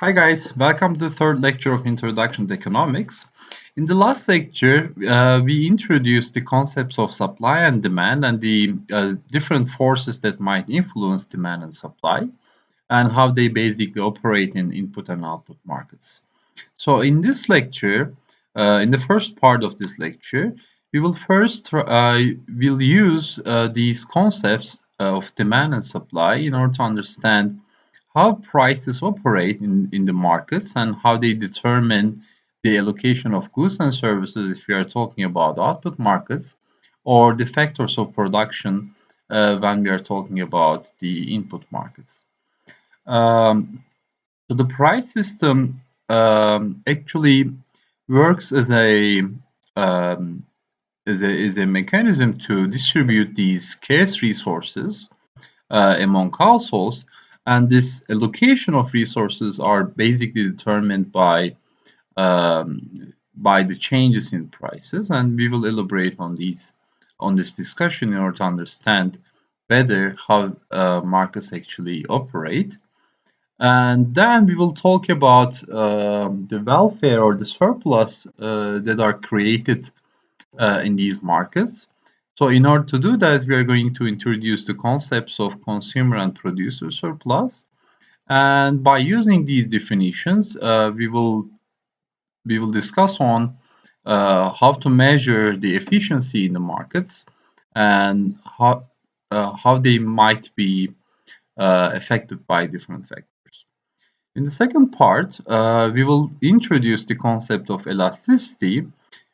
Hi guys, welcome to the third lecture of Introduction to Economics. In the last lecture, we introduced the concepts of supply and demand and the different forces that might influence demand and supply and how they basically operate in input and output markets. So in this lecture, in the first part of this lecture, we will first we'll use these concepts of demand and supply in order to understand how prices operate in the markets and how they determine the allocation of goods and services if we are talking about output markets or the factors of production when we are talking about the input markets. Um, so the price system actually works as um, a mechanism to distribute these scarce resources among households, and this allocation of resources are basically determined by the changes in prices, and we will elaborate on this discussion in order to understand better how markets actually operate. And then we will talk about the welfare or the surplus that are created in these markets. So in order to do that, we are going to introduce the concepts of consumer and producer surplus. And by using these definitions, we will discuss on how to measure the efficiency in the markets and how they might be affected by different factors. In the second part, we will introduce the concept of elasticity,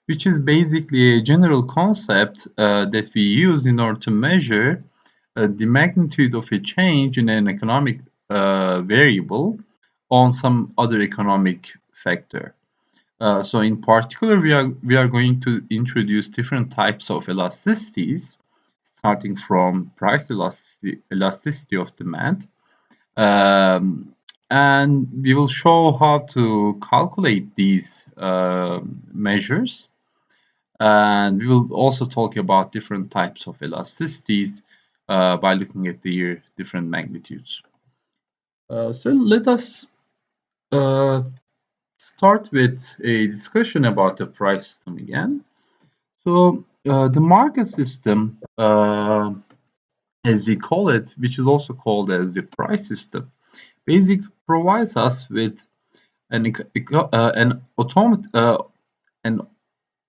which is basically a general concept that we use in order to measure the magnitude of a change in an economic variable on some other economic factor. So in particular, we are going to introduce different types of elasticities, starting from price elasticity of demand, um, and we will show how to calculate these measures. And we will also talk about different types of elasticities by looking at their different magnitudes. So let us uh, start with a discussion about the price system again. So the market system, as we call it, which is also called as the price system, basically provides us with an an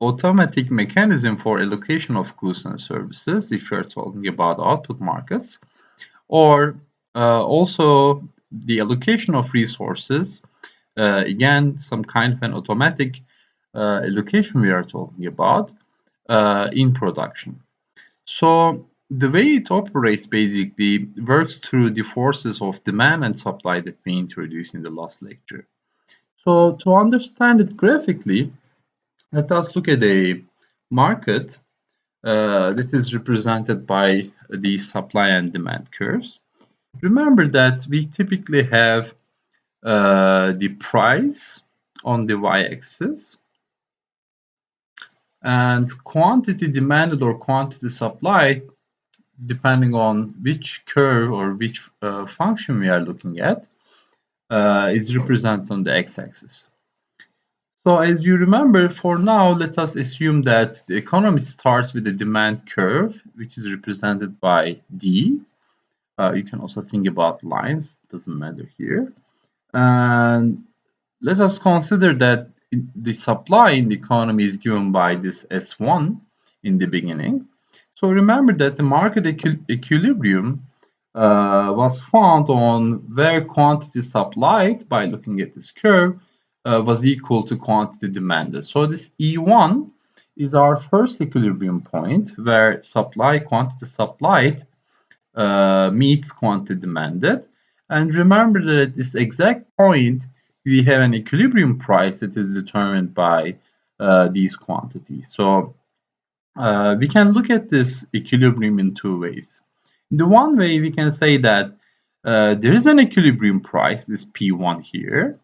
automatic mechanism for allocation of goods and services if you're talking about output markets, or also the allocation of resources. Again, some kind of an automatic allocation we are talking about in production. So the way it operates basically works through the forces of demand and supply that we introduced in the last lecture. So to understand it graphically, let us look at a market that is represented by the supply and demand curves. Remember that we typically have the price on the y-axis and quantity demanded or quantity supplied, depending on which curve or which function we are looking at, is represented on the x-axis. So as you remember, for now, let us assume that the economy starts with a demand curve, which is represented by D. You can also think about lines, doesn't matter here. And let us consider that the supply in the economy is given by this S1 in the beginning. So remember that the market equilibrium was found on where quantity supplied by looking at this curve was equal to quantity demanded. So this E1 is our first equilibrium point where quantity supplied meets quantity demanded. And remember that at this exact point, we have an equilibrium price that is determined by these quantities. So we can look at this equilibrium in two ways. In the one way, we can say that there is an equilibrium price, this P1 here,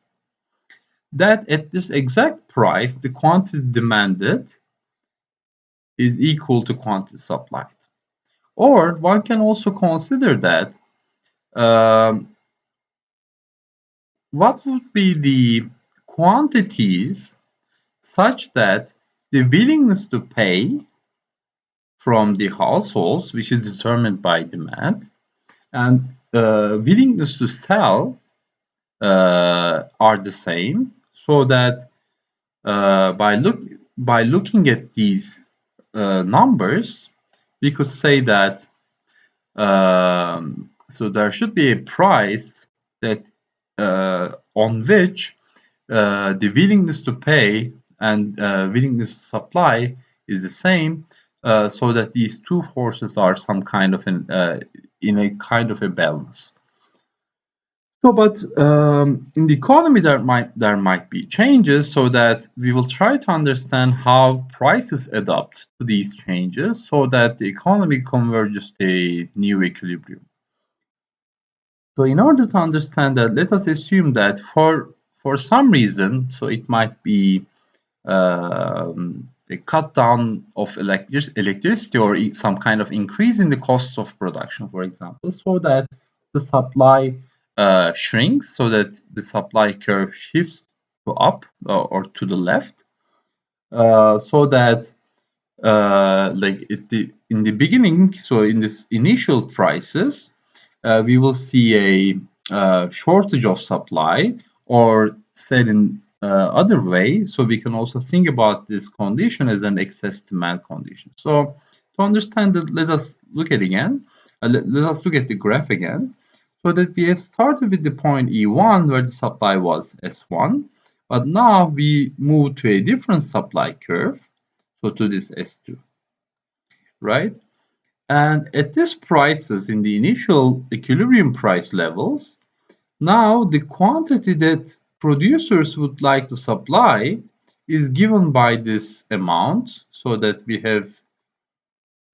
that at this exact price, the quantity demanded is equal to quantity supplied. Or one can also consider that um, what would be the quantities such that the willingness to pay from the households, which is determined by demand, and willingness to sell are the same, so that by looking at these numbers, we could say that so there should be a price that on which the willingness to pay and willingness to supply is the same, so that these two forces are some kind of in a kind of a balance. So, but in the economy, there might be changes, so that we will try to understand how prices adapt to these changes, so that the economy converges to a new equilibrium. So, in order to understand that, let us assume that for some reason, so it might be a cut down of electricity, or some kind of increase in the costs of production, for example, so that the supply shrinks, so that the supply curve shifts to up or to the left, so that like in the beginning, so in this initial prices, we will see a shortage of supply, or said in other way, so we can also think about this condition as an excess demand condition. So to understand that, let us look at again. Let us look at the graph again, so that we have started with the point E1 where the supply was S1, but now we move to a different supply curve, so to this S2, right? And at these prices, in the initial equilibrium price levels, now the quantity that producers would like to supply is given by this amount, so that we have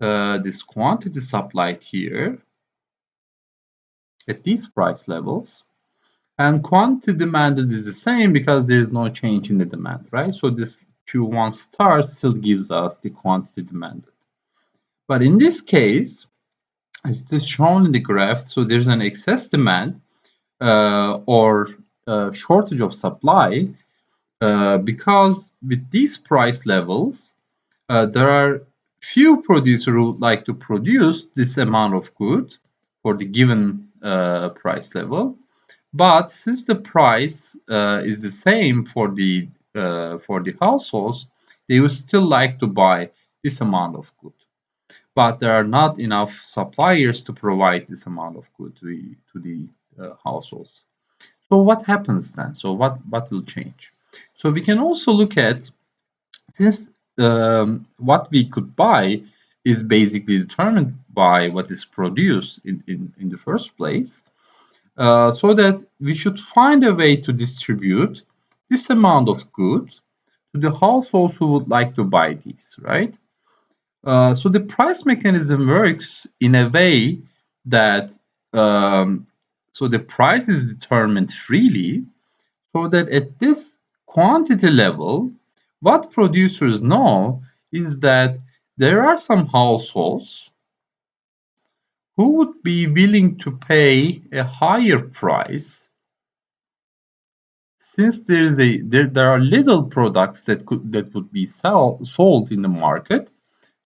this quantity supplied here at these price levels, and quantity demanded is the same because there is no change in the demand, right? So this Q1 star still gives us the quantity demanded. But in this case, as it is shown in the graph, so there's an excess demand or shortage of supply, because with these price levels, there are few producers who would like to produce this amount of good for the given price level. But since the price is the same for the households, they would still like to buy this amount of good. But there are not enough suppliers to provide this amount of good to the households. So what happens then? So what will change? So we can also look at, since what we could buy is basically determined by what is produced in the first place, so that we should find a way to distribute this amount of good to the households who would like to buy these, right? So the price mechanism works in a way that so the price is determined freely, so that at this quantity level, what producers know is that there are some households who would be willing to pay a higher price, since there are little products that would be sold in the market,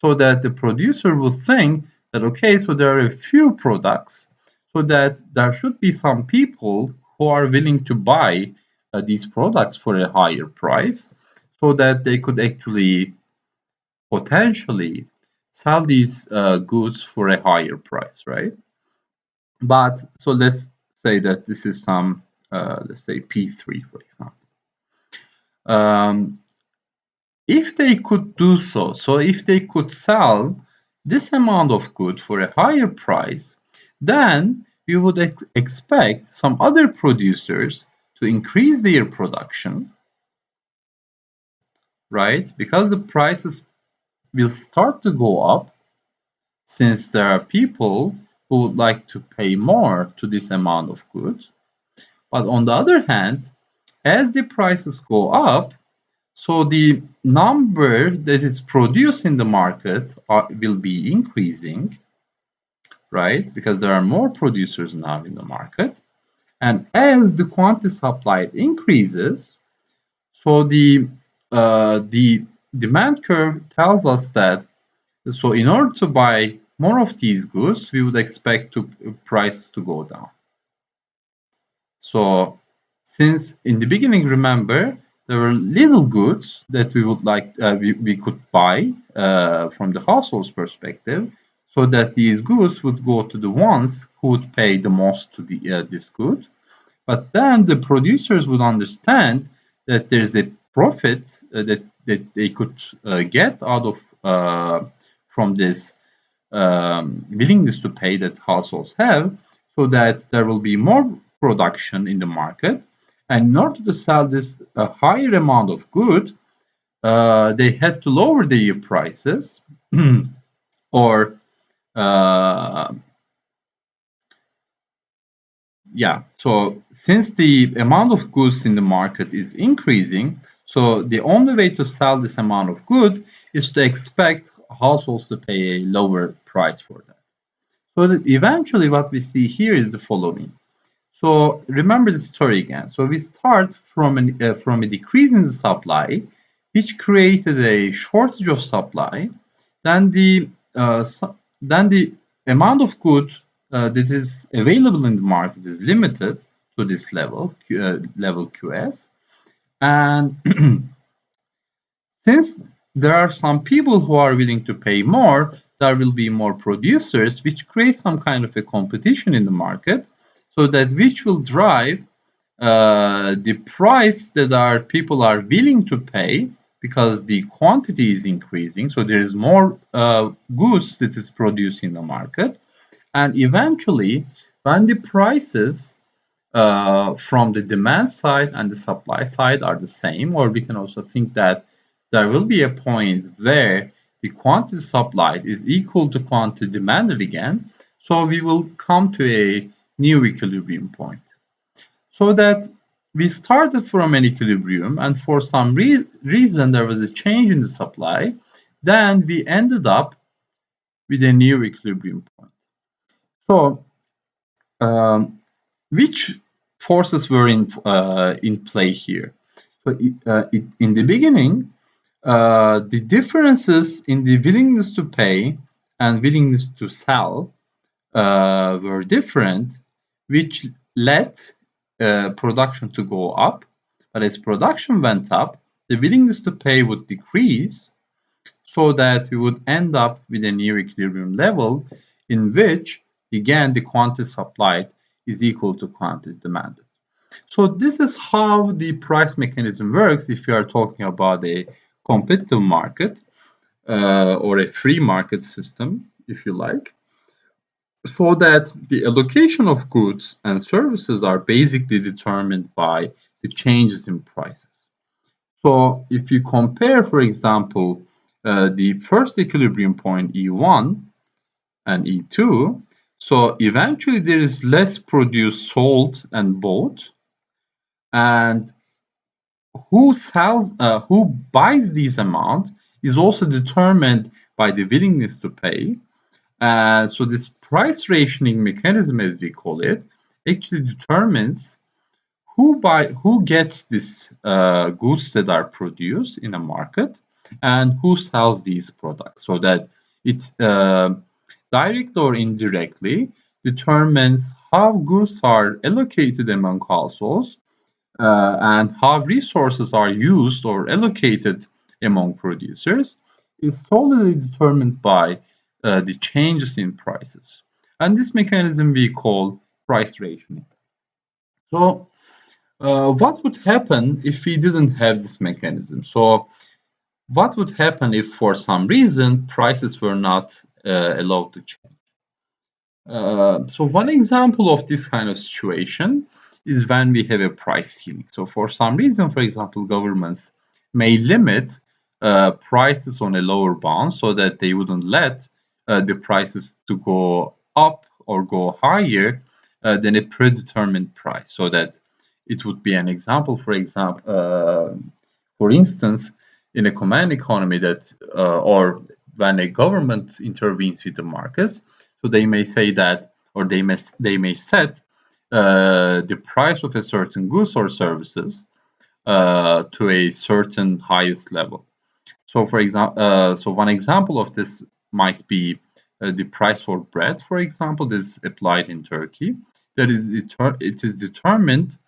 so that the producer will think that, okay, so there are a few products, so that there should be some people who are willing to buy these products for a higher price, so that they could actually potentially sell these goods for a higher price, right? But so let's say that this is some, let's say P3, for example. Um, if they could do so, so if they could sell this amount of good for a higher price, then we would expect some other producers to increase their production, right? Because the prices will start to go up, since there are people who would like to pay more to this amount of goods. But on the other hand, as the prices go up, so the number that is produced in the market will be increasing, right? Because there are more producers now in the market. And as the quantity supplied increases, so the demand curve tells us that so in order to buy more of these goods, we would expect prices to go down. So since in the beginning, remember, there were little goods that we would like we could buy from the household's perspective, so that these goods would go to the ones who would pay the most to this good. But then the producers would understand that there's a profit that they could get out of from this willingness to pay that households have, so that there will be more production in the market. And in order to sell this a higher amount of good, they had to lower their prices or uh, yeah, so since the amount of goods in the market is increasing, so the only way to sell this amount of good is to expect households to pay a lower price for that. So that eventually what we see here is the following. So remember the story again. So we start from a decrease in the supply, which created a shortage of supply. Then the amount of good that is available in the market is limited to this level, level QS, and since there are some people who are willing to pay more, there will be more producers, which creates some kind of a competition in the market, so that which will drive the price that our people are willing to pay because the quantity is increasing. So there is more goods that is produced in the market, and eventually, when the prices from the demand side and the supply side are the same, or we can also think that there will be a point where the quantity supplied is equal to quantity demanded again, so we will come to a new equilibrium point. So that we started from an equilibrium, and for some reason there was a change in the supply, then we ended up with a new equilibrium point. So which forces were in play here? So in the beginning, the differences in the willingness to pay and willingness to sell were different, which led production to go up. But as production went up, the willingness to pay would decrease, so that we would end up with a near equilibrium level in which, again, the quantity supplied is equal to quantity demanded. So this is how the price mechanism works if you are talking about a competitive market or a free market system, if you like, so that the allocation of goods and services are basically determined by the changes in prices. So if you compare, for example, the first equilibrium point E1 and E2, so eventually there is less produce sold and bought, and who buys these amount is also determined by the willingness to pay. So this price rationing mechanism, as we call it, actually determines who gets these goods that are produced in a market and who sells these products, so that it direct or indirectly determines how goods are allocated among households and how resources are used or allocated among producers is solely determined by the changes in prices. And this mechanism we call price rationing. So what would happen if we didn't have this mechanism? So what would happen if for some reason prices were not allowed to change? So one example of this kind of situation is when we have a price ceiling. So for some reason, for example, governments may limit prices on a lower bound so that they wouldn't let the prices to go up or go higher than a predetermined price. So that it would be an example, for instance, in a command economy that or when a government intervenes with the markets, so they may say that, or they may set the price of a certain goods or services to a certain highest level. So, for example, so one example of this might be the price for bread, for example, that is applied in Turkey. That is, it is determined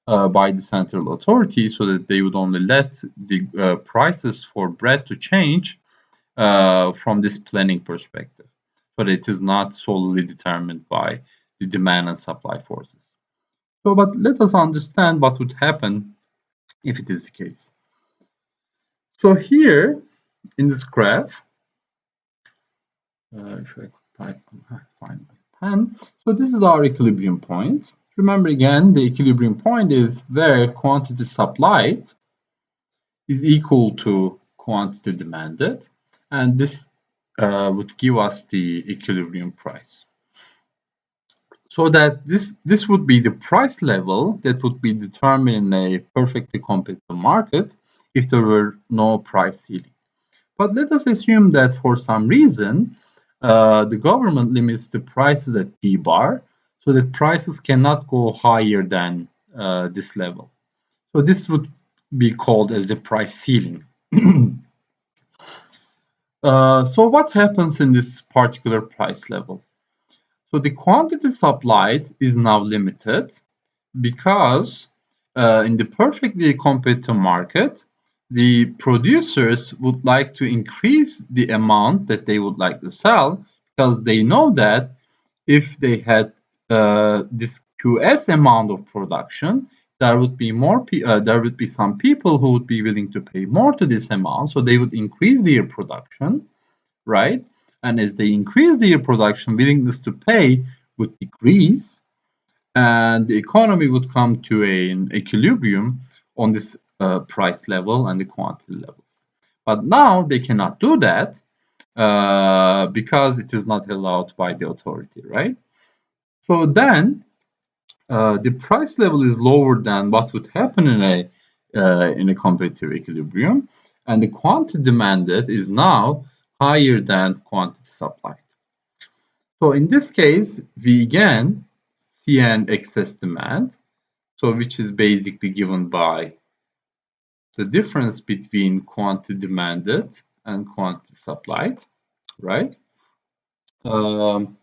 by the central authority, so that they would only let the prices for bread to change from this planning perspective, but it is not solely determined by the demand and supply forces. So, but let us understand what would happen if it is the case. So here in this graph, if I could find my pen. So this is our equilibrium point. Remember again, the equilibrium point is where quantity supplied is equal to quantity demanded, and this would give us the equilibrium price. So that this would be the price level that would be determined in a perfectly competitive market if there were no price ceiling. But let us assume that for some reason the government limits the prices at P bar so that prices cannot go higher than this level. So this would be called as the price ceiling. So what happens in this particular price level? So the quantity supplied is now limited because in the perfectly competitive market, the producers would like to increase the amount that they would like to sell because they know that if they had this QS amount of production, there would be there would be some people who would be willing to pay more to this amount, so they would increase their production, right? And as they increase their production, willingness to pay would decrease, and the economy would come to an equilibrium on this price level and the quantity levels. But now they cannot do that because it is not allowed by the authority, right? So then the price level is lower than what would happen in a competitive equilibrium, and the quantity demanded is now higher than quantity supplied. So in this case, we again see an excess demand, so which is basically given by the difference between quantity demanded and quantity supplied, right? Um,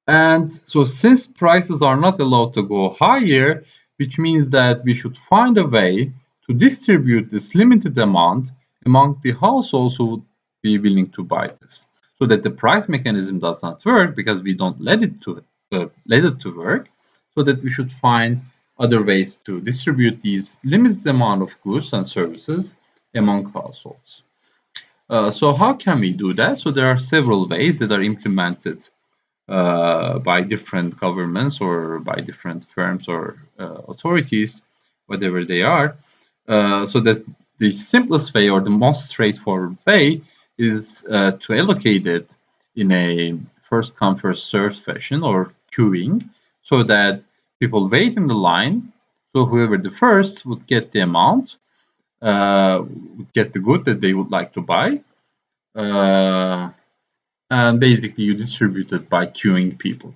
and so since prices are not allowed to go higher, which means that we should find a way to distribute this limited amount among the households who would be willing to buy this, so that the price mechanism does not work because we don't let it to work, so that we should find other ways to distribute these limited amount of goods and services among households. So how can we do that? So there are several ways that are implemented by different governments or by different firms or authorities, whatever they are, so that the simplest way or the most straightforward way is to allocate it in a first come first served fashion or queuing, so that people wait in the line, so whoever the first would get the amount, would get the good that they would like to buy, uh, and basically you distribute it by queuing people.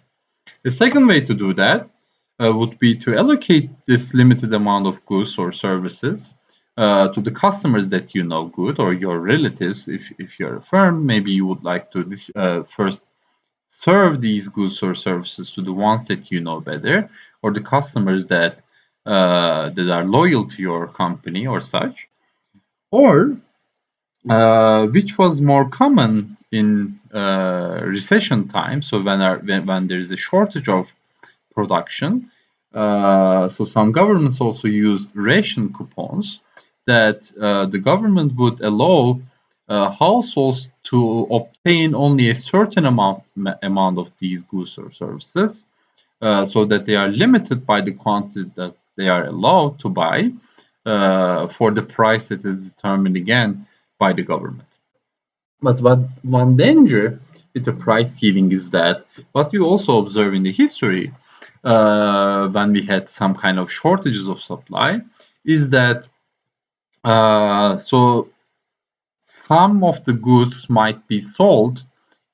The second way to do that would be to allocate this limited amount of goods or services to the customers that you know good, or your relatives. If you're a firm, maybe you would like to first serve these goods or services to the ones that you know better, or the customers that are loyal to your company or such. Or which was more common in recession times. So when there is a shortage of production, so some governments also use ration coupons that the government would allow households to obtain only a certain amount of these goods or services, so that they are limited by the quantity that they are allowed to buy for the price that is determined again by the government. But one danger with the price ceiling is that what we also observe in the history when we had some kind of shortages of supply is that so some of the goods might be sold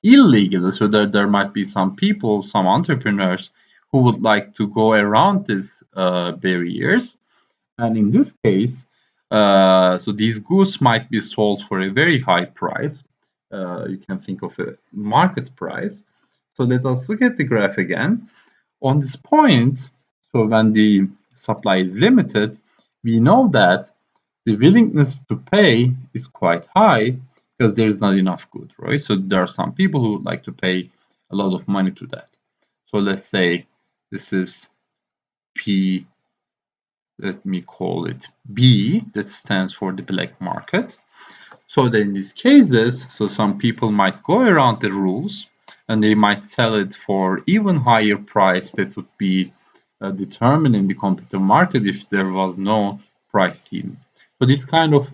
illegally. So there might be some people, some entrepreneurs who would like to go around these barriers. And in this case, so these goods might be sold for a very high price. You can think of a market price. So let us look at the graph again. On this point, so when the supply is limited, we know that the willingness to pay is quite high because there is not enough good, right? So there are some people who would like to pay a lot of money to that. So let's say this is P, let me call it B, that stands for the black market. So that in these cases, so some people might go around the rules and they might sell it for even higher price that would be determined in the competitive market if there was no price ceiling. So these kind of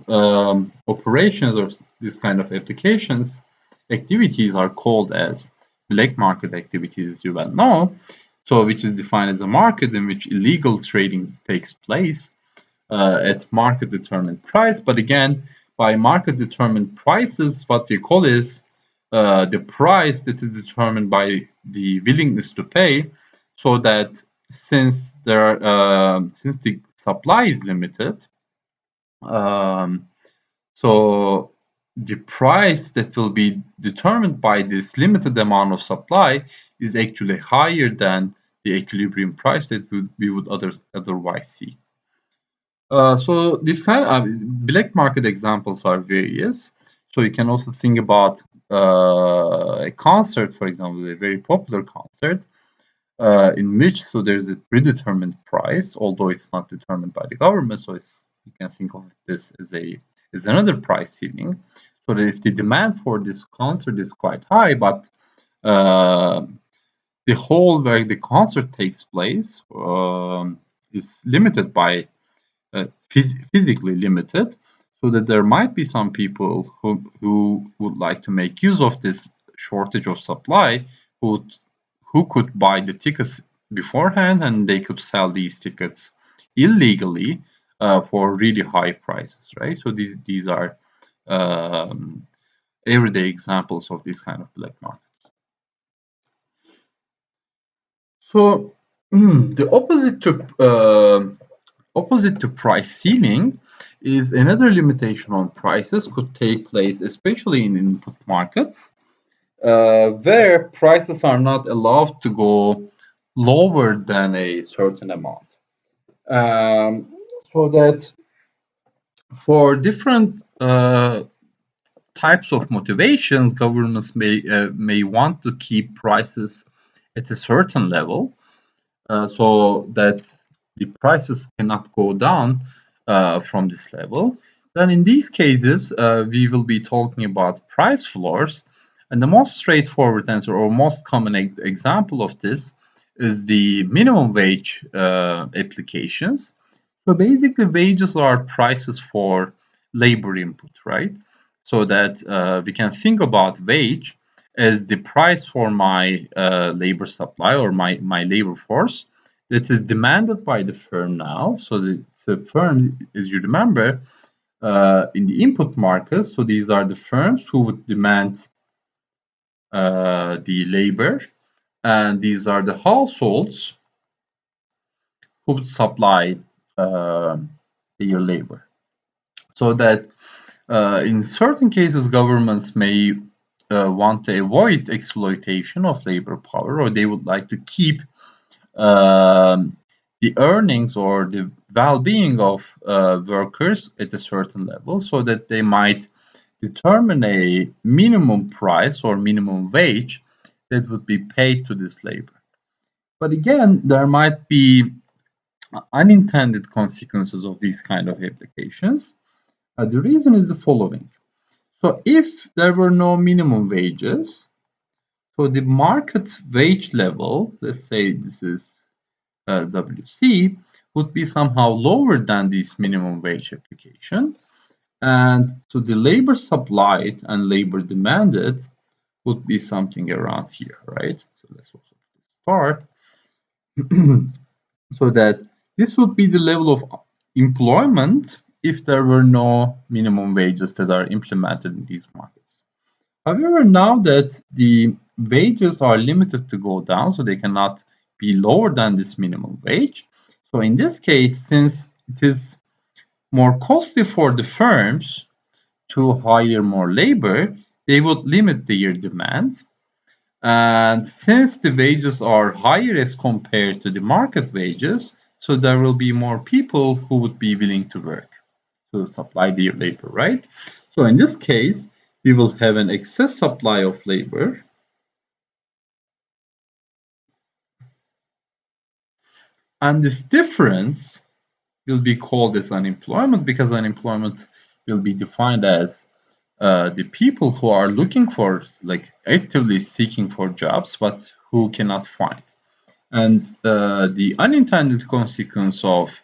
operations or this kind of applications, activities are called as black market activities, as you well know. So which is defined as a market in which illegal trading takes place at market determined price. But again, by market determined prices, what we call is the price that is determined by the willingness to pay, so that since since the supply is limited, um, so the price that will be determined by this limited amount of supply is actually higher than the equilibrium price that we would otherwise see. So this kind of black market examples are various. So you can also think about a concert, for example, a very popular concert, in which so there's a predetermined price, although it's not determined by the government. So you can think of this as another price ceiling. So that if the demand for this concert is quite high, but uh, the hall where the concert takes place is limited by physically limited, so that there might be some people who would like to make use of this shortage of supply, who could buy the tickets beforehand and they could sell these tickets illegally for really high prices, right? So these are everyday examples of this kind of black markets. So the opposite to price ceiling is another limitation on prices could take place, especially in input markets, where prices are not allowed to go lower than a certain amount. Um, so that for different types of motivations, governments may want to keep prices at a certain level, so that the prices cannot go down from this level. Then in these cases, we will be talking about price floors. And the most straightforward answer or most common example of this is the minimum wage applications. So basically, wages are prices for labor input, right? So that we can think about wage as the price for my labor supply or my labor force that is demanded by the firm now. So the firm, as you remember, in the input market, so these are the firms who would demand the labor, and these are the households who would supply uh, their labor. So that in certain cases, governments may want to avoid exploitation of labor power, or they would like to keep um, the earnings or the well-being of workers at a certain level, so that they might determine a minimum price or minimum wage that would be paid to this labor. But again, there might be unintended consequences of these kind of applications. The reason is the following. So if there were no minimum wages, so the market wage level, let's say this is WC, would be somehow lower than this minimum wage application. And so the labor supplied and labor demanded would be something around here, right? So let's also start. So that this would be the level of employment if there were no minimum wages that are implemented in these markets. However, now that the wages are limited to go down, so they cannot be lower than this minimum wage. So in this case, since it is more costly for the firms to hire more labor, they would limit their demand. And since the wages are higher as compared to the market wages, so there will be more people who would be willing to work to supply their labor, right? So in this case, we will have an excess supply of labor. And this difference will be called as unemployment, because unemployment will be defined as the people who are looking for, like actively seeking for jobs, but who cannot find. And the unintended consequence of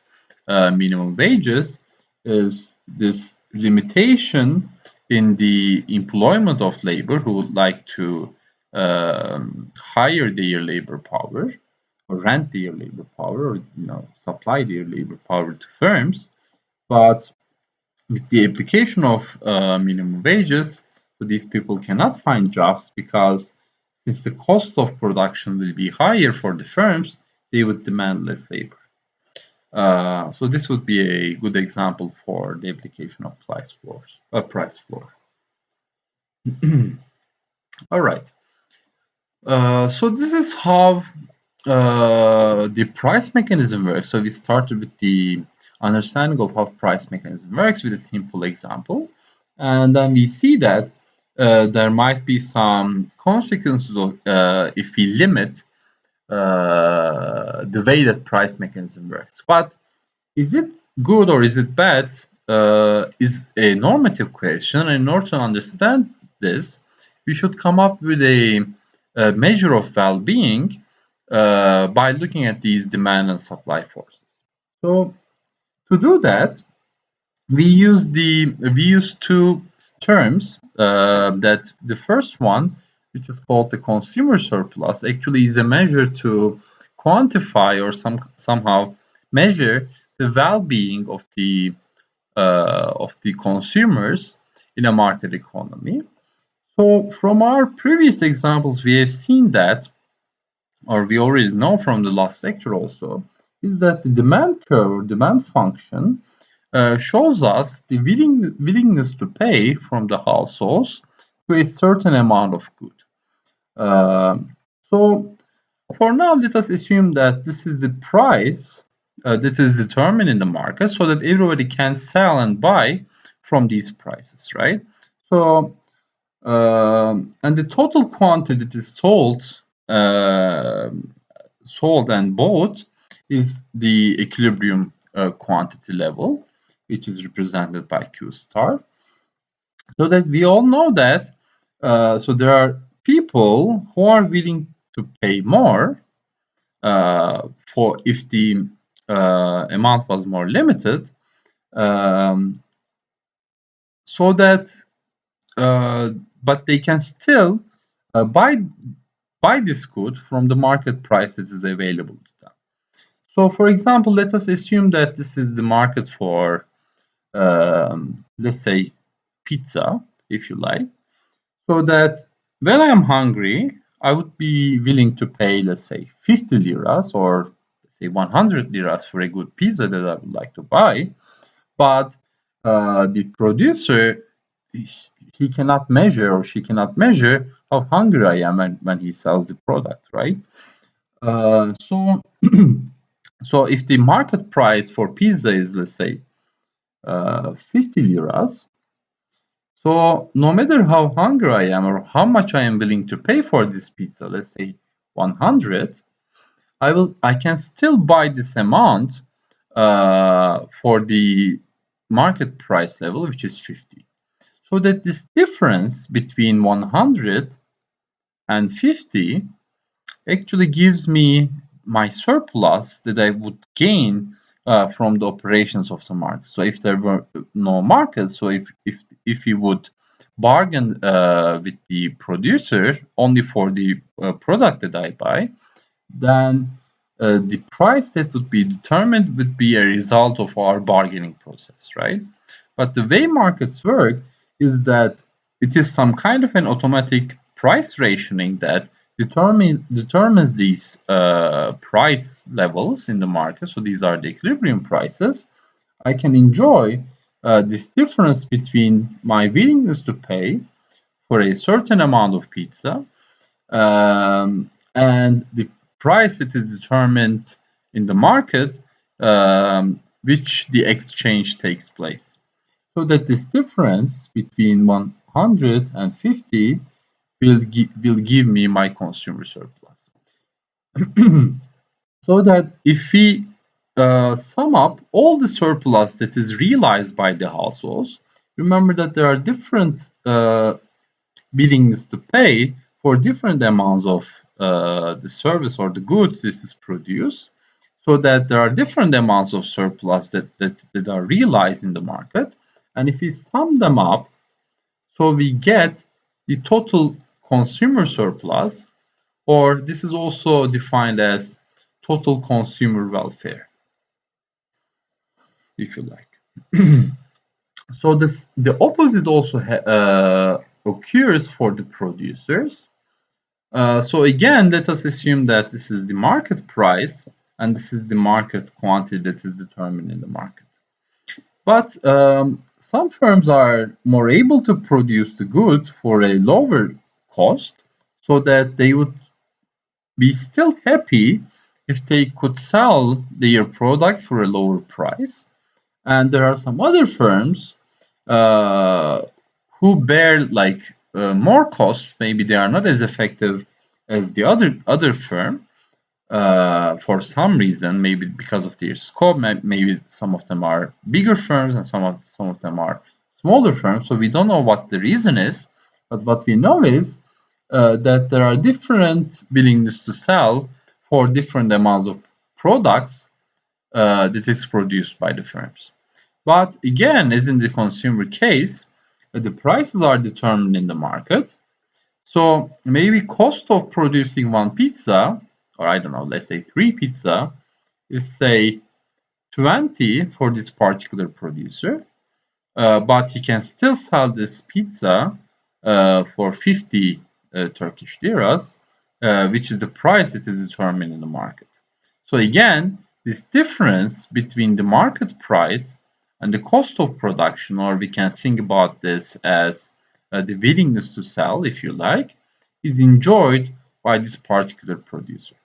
minimum wages is this limitation in the employment of labor who would like to hire their labor power, or rent their labor power, or supply their labor power to firms. But with the application of minimum wages, so these people cannot find jobs, because since the cost of production will be higher for the firms, they would demand less labor. So this would be a good example for the application of price floors. Price floor. All right. So this is how the price mechanism works. So we started with the understanding of how price mechanism works with a simple example, and then we see that there might be some consequences of, if we limit the way that price mechanism works. But is it good or is it bad is a normative question. And in order to understand this, we should come up with a measure of well-being by looking at these demand and supply forces. So to do that, we use two terms. That the first one, which is called the consumer surplus, actually is a measure to quantify or somehow measure the well-being of the consumers in a market economy. So from our previous examples, we have seen that, or we already know from the last lecture also, is that the demand curve or demand function shows us the willingness to pay from the households to a certain amount of good. So for now, let us assume that this is the price that is determined in the market, so that everybody can sell and buy from these prices, right? So and the total quantity that is sold and bought is the equilibrium quantity level, which is represented by Q star. So that we all know that, so there are people who are willing to pay more for if the amount was more limited, so that but they can still buy this good from the market price that is available to them. So for example, let us assume that this is the market for let's say pizza, if you like, so that when I am hungry, I would be willing to pay, let's say, 50 liras or say 100 liras for a good pizza that I would like to buy. But the producer, he cannot measure, or she cannot measure how hungry I am when he sells the product, right? So so if the market price for pizza is, let's say, 50 liras, so no matter how hungry I am or how much I am willing to pay for this pizza, let's say 100, I can still buy this amount for the market price level, which is 50. So that this difference between 100 and 50 actually gives me my surplus that I would gain from the operations of the market. So if there were no market, so if we would bargain with the producer only for the product that I buy, then the price that would be determined would be a result of our bargaining process, right? But the way markets work is that it is some kind of an automatic price rationing that determines these price levels in the market. So these are the equilibrium prices. I can enjoy this difference between my willingness to pay for a certain amount of pizza and the price it is determined in the market which the exchange takes place. So that this difference between 150 will give me my consumer surplus. So that if we sum up all the surplus that is realized by the households, remember that there are different willingness to pay for different amounts of the service or the goods this is produced, so that there are different amounts of surplus that are realized in the market. And if we sum them up, so we get the total consumer surplus, or this is also defined as total consumer welfare, if you like. So the opposite also occurs for the producers. So again, let us assume that this is the market price and this is the market quantity that is determined in the market. But some firms are more able to produce the good for a lower cost, so that they would be still happy if they could sell their product for a lower price. And there are some other firms uh, who bear like more costs. Maybe they are not as effective as the other firm for some reason. Maybe because of their scope. Maybe some of them are bigger firms and some of them are smaller firms. So we don't know what the reason is. But what we know is that there are different willingness to sell for different amounts of products that is produced by the firms. But again, as in the consumer case, the prices are determined in the market. So maybe cost of producing one pizza, or I don't know, let's say 3 pizza, is say 20 for this particular producer, but he can still sell this pizza for 50 Turkish liras, which is the price it is determined in the market. So again, this difference between the market price and the cost of production, or we can think about this as the willingness to sell, if you like, is enjoyed by this particular producer.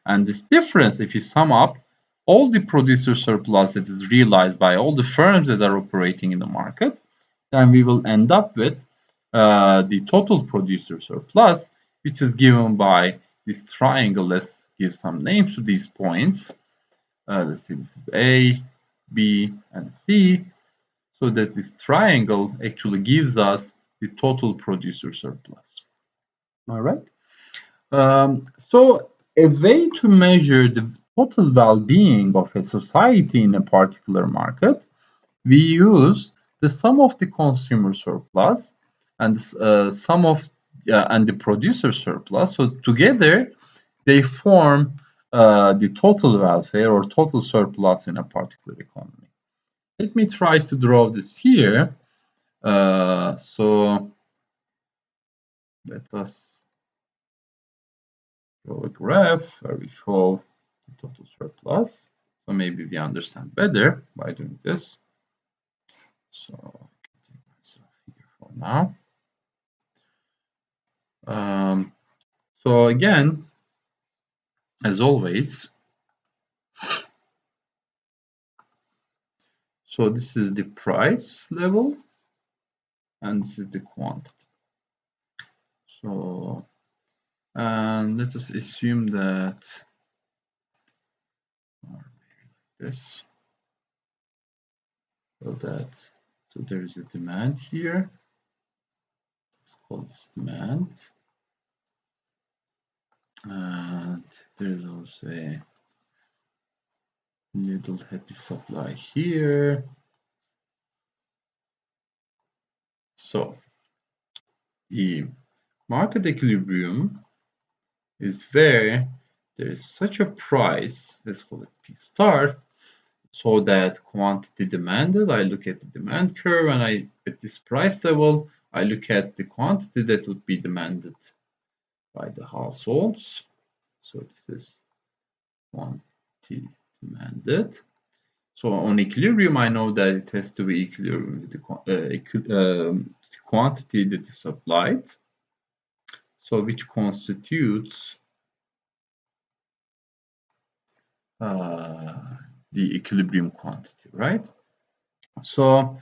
And this difference, if you sum up all the producer surplus that is realized by all the firms that are operating in the market, then we will end up with the total producer surplus, which is given by this triangle. Let's give some names to these points. Let's say this is A, B, and C, so that this triangle actually gives us the total producer surplus. All right. So a way to measure the total well-being of a society in a particular market, we use the sum of the consumer surplus and sum of and the producer surplus. So together, they form the total welfare or total surplus in a particular economy. Let me try to draw this here. So let us draw a graph where we show the total surplus. So maybe we understand better by doing this. So I can take myself here for now. So again, as always, so this is the price level and this is the quantity. So, and let us assume that this, so there is a demand here. Let's call this demand. And there's also a little happy supply here. So the market equilibrium is where there is such a price, let's call it P star, so that quantity demanded, I look at the demand curve, and at this price level, I look at the quantity that would be demanded by the households. So this is quantity demanded. So on equilibrium, I know that it has to be equilibrium with the quantity that is supplied. So which constitutes the equilibrium quantity, right? So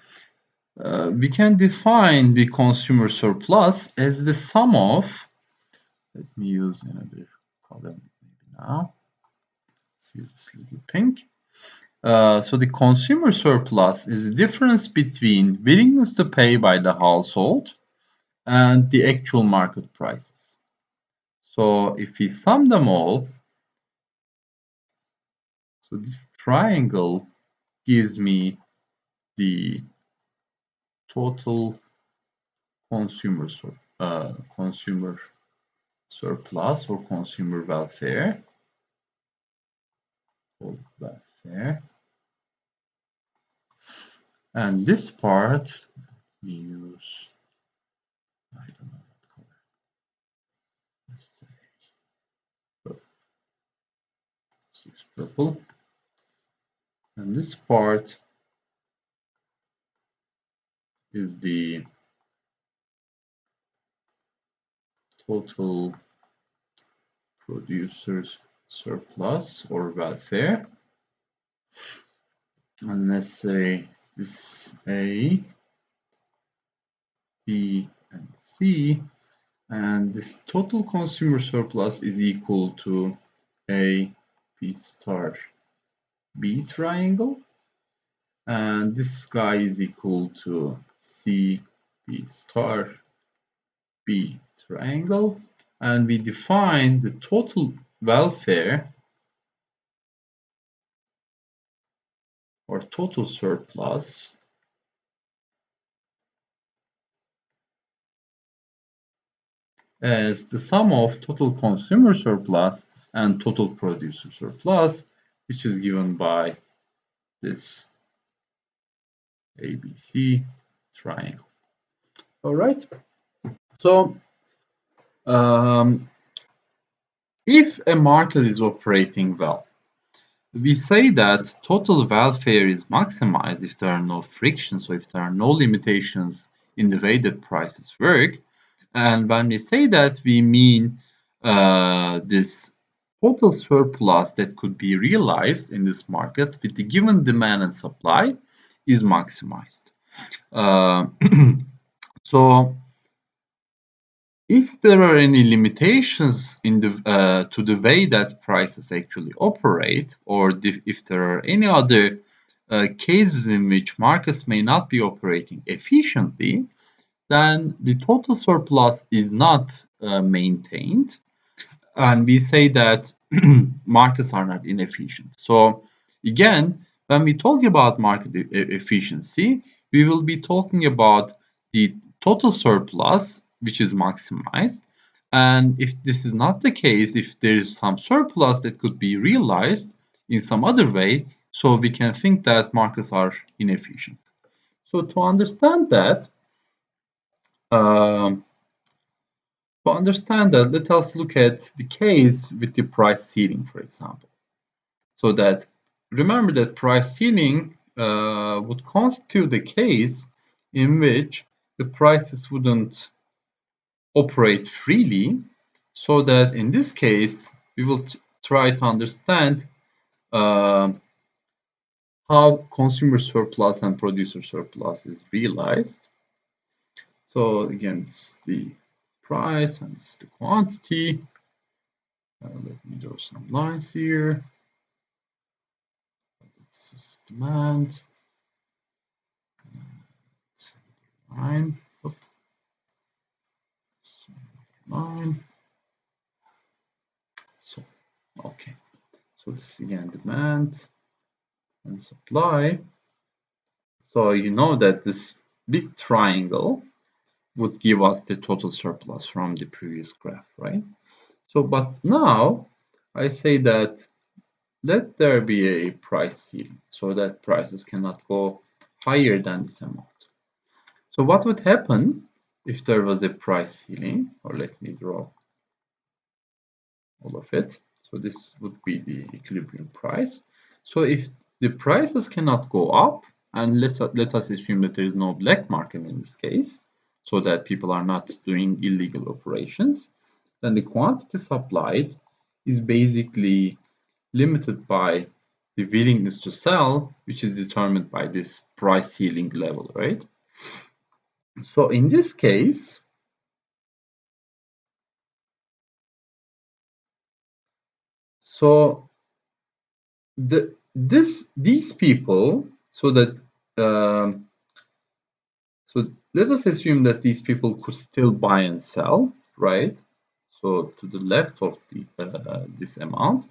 we can define the consumer surplus as the sum of, let me use another color maybe now. Let's use this little pink. So the consumer surplus is the difference between willingness to pay by the household and the actual market prices. So if we sum them all, so this triangle gives me the total consumer consumer surplus or consumer welfare. And this part we use, I don't know what color. Let's say use purple. And this part is the total producer's surplus or welfare. And let's say this A, B, and C, and this total consumer surplus is equal to A, B star, B triangle, and this guy is equal to C, B star, B triangle, and we define the total welfare or total surplus as the sum of total consumer surplus and total producer surplus, which is given by this ABC triangle. All right. So if a market is operating well, we say that total welfare is maximized if there are no frictions, so if there are no limitations in the way that prices work. And when we say that, we mean this total surplus that could be realized in this market with the given demand and supply is maximized. Uh, so if there are any limitations in the to the way that prices actually operate, or if there are any other cases in which markets may not be operating efficiently, then the total surplus is not maintained, and we say that markets are not inefficient. So again, when we talk about market efficiency, we will be talking about the total surplus, which is maximized. And if this is not the case, if there is some surplus that could be realized in some other way, so we can think that markets are inefficient. So to understand that, um, let us look at the case with the price ceiling, for example. So that remember that price ceiling would constitute the case in which the prices wouldn't operate freely. So that in this case, we will try to understand uh, how consumer surplus and producer surplus is realized. So again, it's the price and it's the quantity. Let me draw some lines here. This is demand. Line. Oops. Line. So, okay. So this is again demand and supply. So you know that this big triangle would give us the total surplus from the previous graph, right? So, but now I say that let there be a price ceiling so that prices cannot go higher than this amount. So what would happen if there was a price ceiling? Or let me draw all of it. So this would be the equilibrium price. So if the prices cannot go up, and let us assume that there is no black market in this case, so that people are not doing illegal operations, then the quantity supplied is basically limited by the willingness to sell, which is determined by this price ceiling level, right? So in this case, so these people, so that um, so let us assume that these people could still buy and sell, right? So to the left of this amount,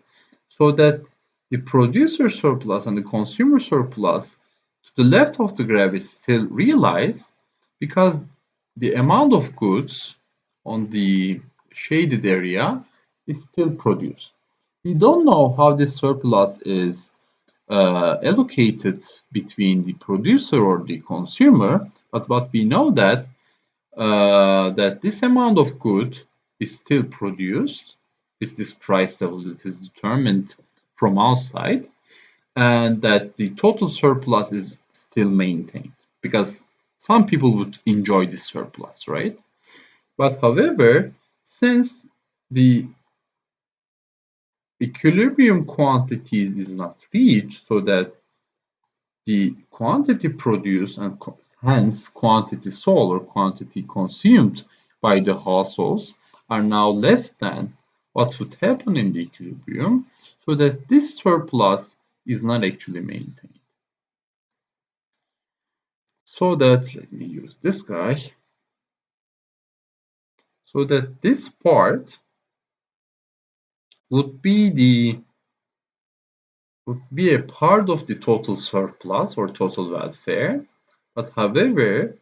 so that the producer surplus and the consumer surplus to the left of the graph is still realized because the amount of goods on the shaded area is still produced. We don't know how this surplus is allocated between the producer or the consumer, but what we know that this amount of good is still produced with this price level that is determined from outside, and that the total surplus is still maintained because some people would enjoy this surplus, right? But however, since the equilibrium quantities is not reached, so that the quantity produced and hence quantity sold or quantity consumed by the households are now less than what would happen in the equilibrium, so that this surplus is not actually maintained. So that, let me use this guy, so that this part would be a part of the total surplus or total welfare. But however,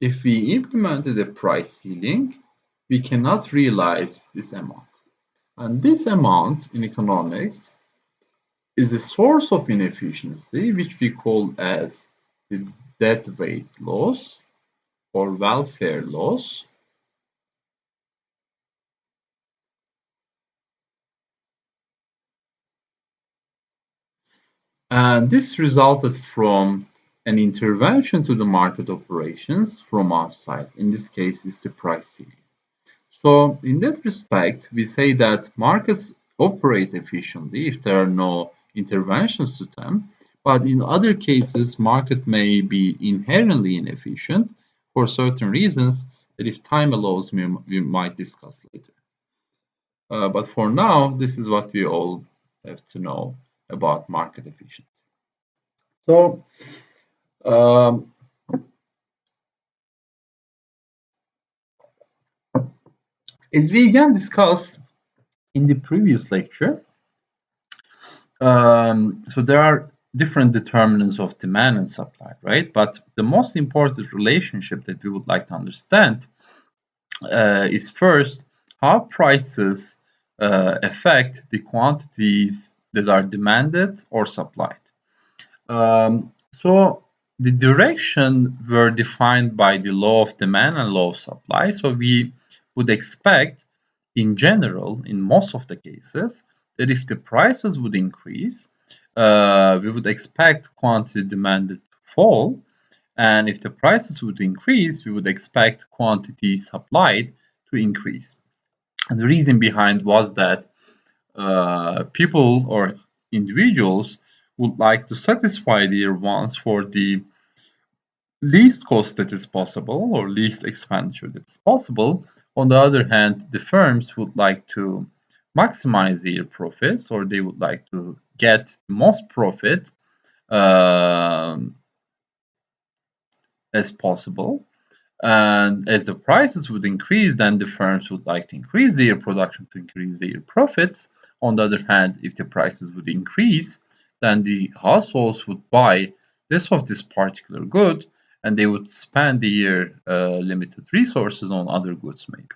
if we implemented a price ceiling, we cannot realize this amount. And this amount in economics is a source of inefficiency, which we call as the dead weight loss or welfare loss. And this resulted from an intervention to the market operations from outside. In this case, is the price ceiling. So in that respect, we say that markets operate efficiently if there are no interventions to them, but in other cases, market may be inherently inefficient for certain reasons that if time allows, we might discuss later. But for now, this is what we all have to know about market efficiency. So um, as we again discussed in the previous lecture, so there are different determinants of demand and supply, right? But the most important relationship that we would like to understand is first how prices affect the quantities that are demanded or supplied. So the direction were defined by the law of demand and law of supply. So we would expect, in general, in most of the cases, that if the prices would increase, we would expect quantity demanded to fall. And if the prices would increase, we would expect quantity supplied to increase. And the reason behind was that people or individuals would like to satisfy their wants for the least cost that is possible or least expenditure that is possible. On the other hand, the firms would like to maximize their profits, or they would like to get the most profit um, as possible. And as the prices would increase, then the firms would like to increase their production to increase their profits. On the other hand, if the prices would increase, then the households would buy less of this particular good and they would spend their limited resources on other goods, maybe.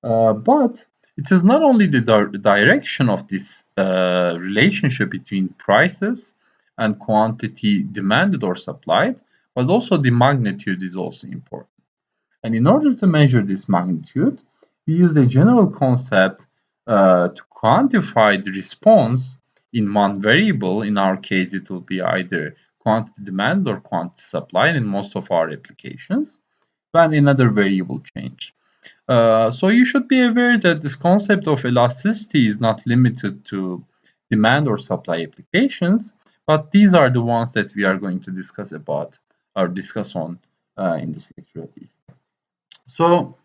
But it is not only the direction of this relationship between prices and quantity demanded or supplied, but also the magnitude is also important. And in order to measure this magnitude, we use a general concept To quantify the response in one variable, in our case, it will be either quantity demand or quantity supply in most of our applications, when another variable change. So you should be aware that this concept of elasticity is not limited to demand or supply applications, but these are the ones that we are going to discuss about or discuss on in this lecture at least. So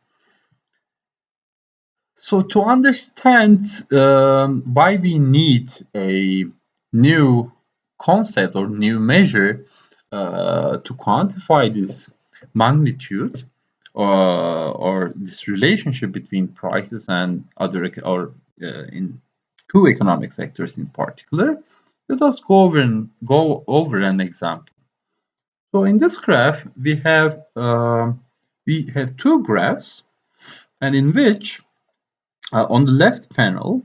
to understand why we need a new concept or new measure to quantify this magnitude or this relationship between prices and other in two economic factors in particular, let us go over an example. So in this graph we have two graphs, and in which on the left panel,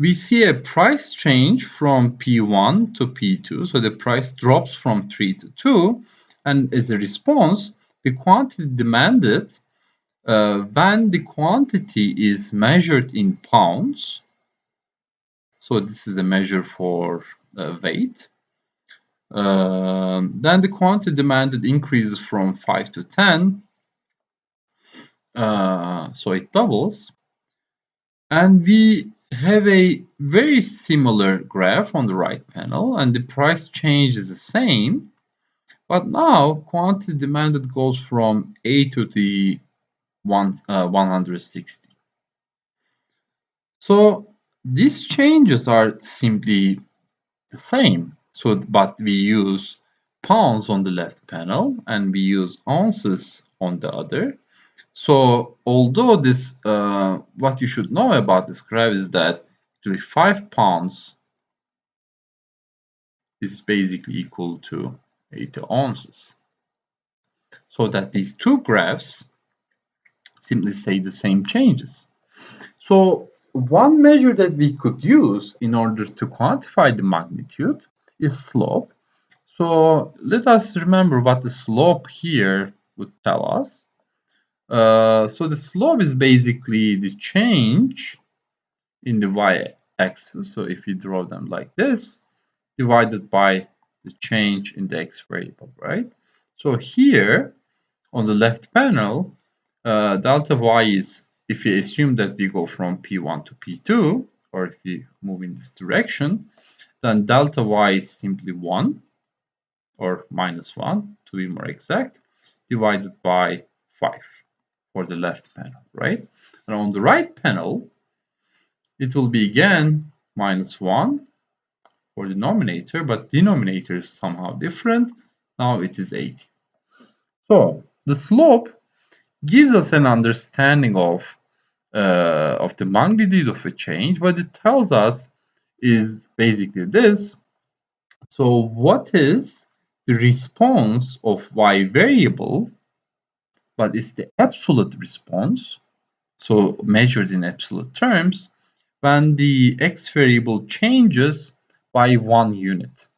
we see a price change from P1 to P2. So the price drops from 3 to 2. And as a response, the quantity demanded, when the quantity is measured in pounds, so this is a measure for weight, then the quantity demanded increases from 5 to 10. So it doubles. And we have a very similar graph on the right panel, and the price change is the same, but now quantity demanded goes from A to the 160. So these changes are simply the same. So, but we use pounds on the left panel and we use ounces on the other. So although this, what you should know about this graph is that 5 pounds is basically equal to 80 ounces. So that these two graphs simply say the same changes. So one measure that we could use in order to quantify the magnitude is slope. So let us remember what the slope here would tell us. So the slope is basically the change in the y-axis. So if you draw them like this, divided by the change in the x variable, right? So here on the left panel, delta y is, if you assume that we go from P1 to P2, or if we move in this direction, then delta y is simply 1, or minus 1 to be more exact, divided by 5 for the left panel, right? And on the right panel, it will be again minus 1 for the denominator, but denominator is somehow different. Now it is 80. So the slope gives us an understanding of the magnitude of a change. What it tells us is basically this. So what is the response of y variable? What is the absolute response? So measured in absolute terms, when the x variable changes by 1 unit.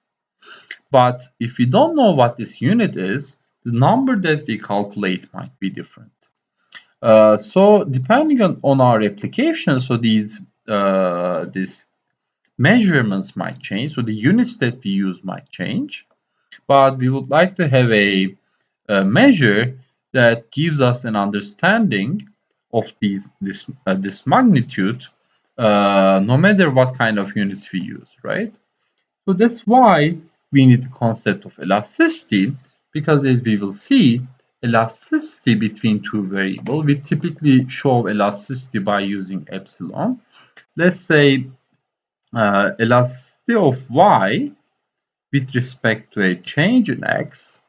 But if we don't know what this unit is, the number that we calculate might be different. So depending on our application, so these measurements might change, so the units that we use might change, but we would like to have a measure that gives us an understanding of this magnitude, no matter what kind of units we use, right? So that's why we need the concept of elasticity, because as we will see, elasticity between two variables, we typically show elasticity by using epsilon. Let's say elasticity of y with respect to a change in x.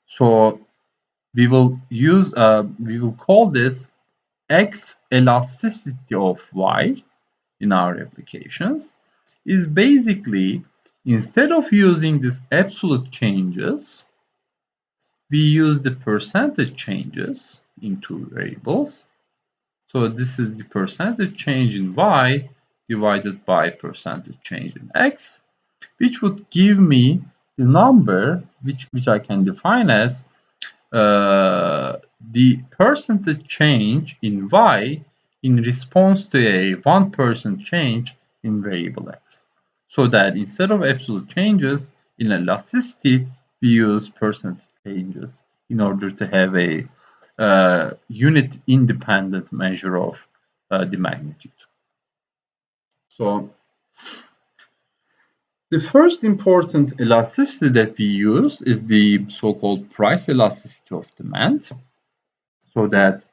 So we will call this x elasticity of y in our applications, is basically, instead of using these absolute changes, we use the percentage changes in two variables. So this is the percentage change in y divided by percentage change in x, which would give me the number which I can define as the percentage change in y in response to a 1% change in variable x. So that instead of absolute changes in elasticity, we use percent changes in order to have a unit independent measure of the magnitude. So the first important elasticity that we use is the so-called price elasticity of demand. So that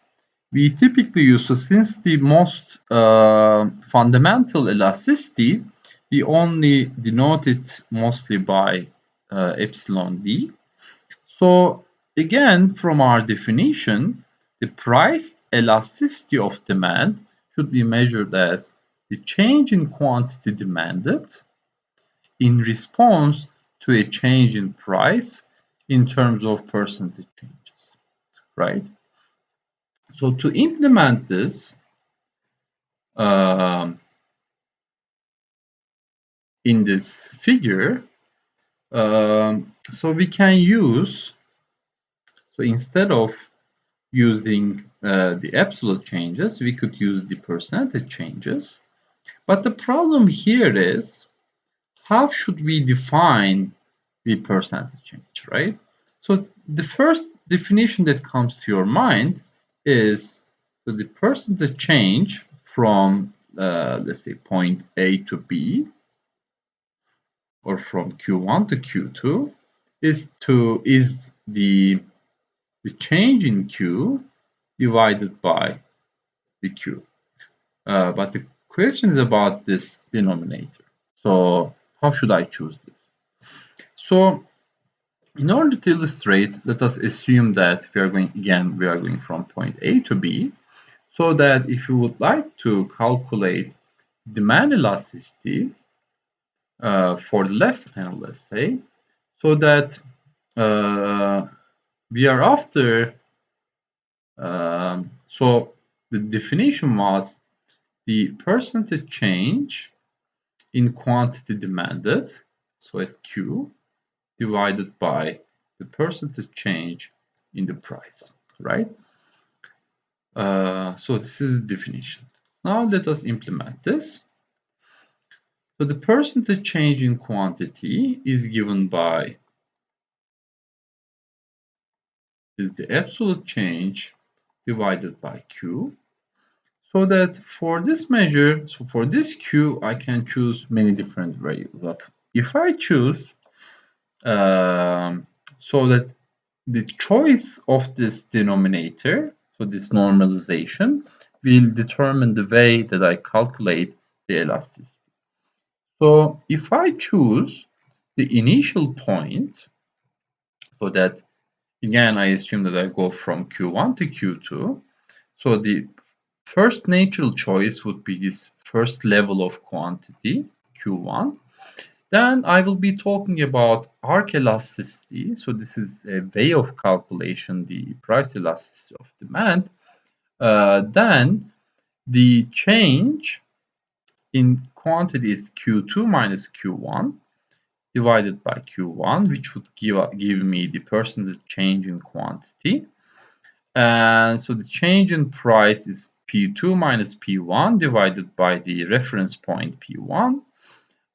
we typically use, so since the most fundamental elasticity, we only denote it mostly by epsilon d. So again, from our definition, the price elasticity of demand should be measured as the change in quantity demanded in response to a change in price in terms of percentage changes, right? So to implement this in this figure, so we can use, so instead of using the absolute changes, we could use the percentage changes. But the problem here is, how should we define the percentage change, right? So the first definition that comes to your mind is, so the percentage change from, let's say, point A to B, or from Q1 to Q2, is the change in Q divided by the Q. But the question is about this denominator. So how should I choose this? So in order to illustrate, let us assume that we are going from point A to B, so that if you would like to calculate demand elasticity for the left panel, let's say, so that we are after, so the definition was the percentage change in quantity demanded, so as Q, divided by the percentage change in the price, right? So this is the definition. Now let us implement this. So the percentage change in quantity is given by, is the absolute change divided by Q. So that for this measure, so for this Q, I can choose many different variables. But if I choose, so that the choice of this denominator, so this normalization, will determine the way that I calculate the elasticity. So if I choose the initial point, so that again, I assume that I go from Q1 to Q2, so the first natural choice would be this first level of quantity, Q1. Then I will be talking about arc elasticity. So this is a way of calculation, the price elasticity of demand. Then the change in quantity is Q2 minus Q1 divided by Q1, which would give me the percentage change in quantity. And so the change in price is P2 minus P1 divided by the reference point P1.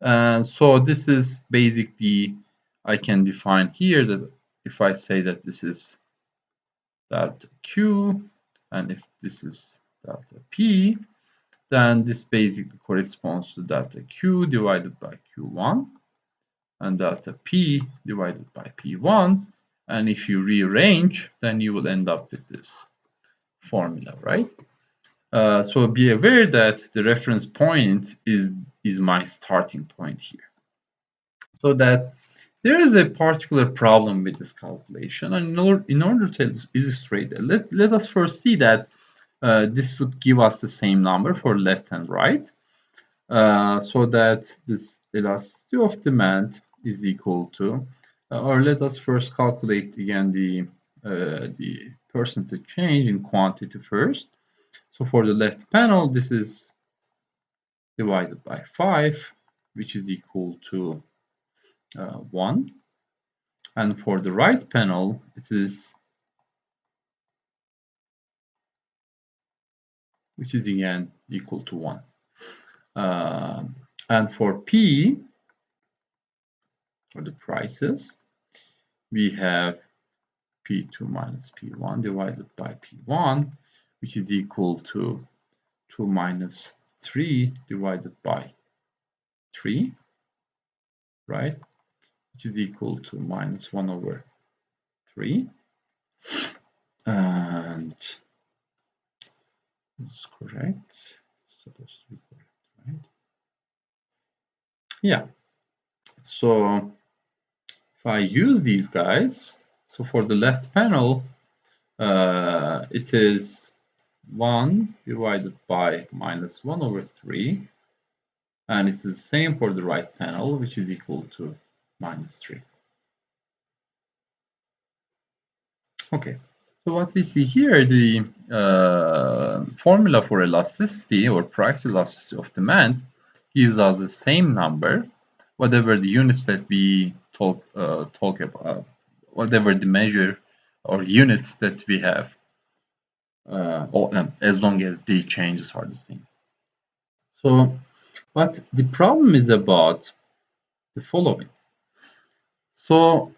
And so this is basically, I can define here that if I say that this is delta Q, and if this is delta P, then this basically corresponds to delta Q divided by Q1 and delta P divided by P1. And if you rearrange, then you will end up with this formula, right? So be aware that the reference point is my starting point here. So that there is a particular problem with this calculation. And in order to illustrate it, let us first see that this would give us the same number for left and right. So that this elasticity of demand is equal to, or let us first calculate again the percentage change in quantity first. So for the left panel, this is divided by 5, which is equal to 1. And for the right panel, it is which is again equal to 1. And for P, for the prices, we have P2 minus P1 divided by P1, which is equal to 2 minus 3 divided by 3, right? Which is equal to minus 1 over 3. And it's correct. It's supposed to be correct, right? Yeah. So if I use these guys, so for the left panel, it is 1 divided by minus 1 over 3. And it's the same for the right panel, which is equal to minus 3. Okay, so what we see here, the formula for elasticity or price elasticity of demand gives us the same number, whatever the units that we talk about, whatever the measure or units that we have, as long as the changes are the same. So, but the problem is about the following. So,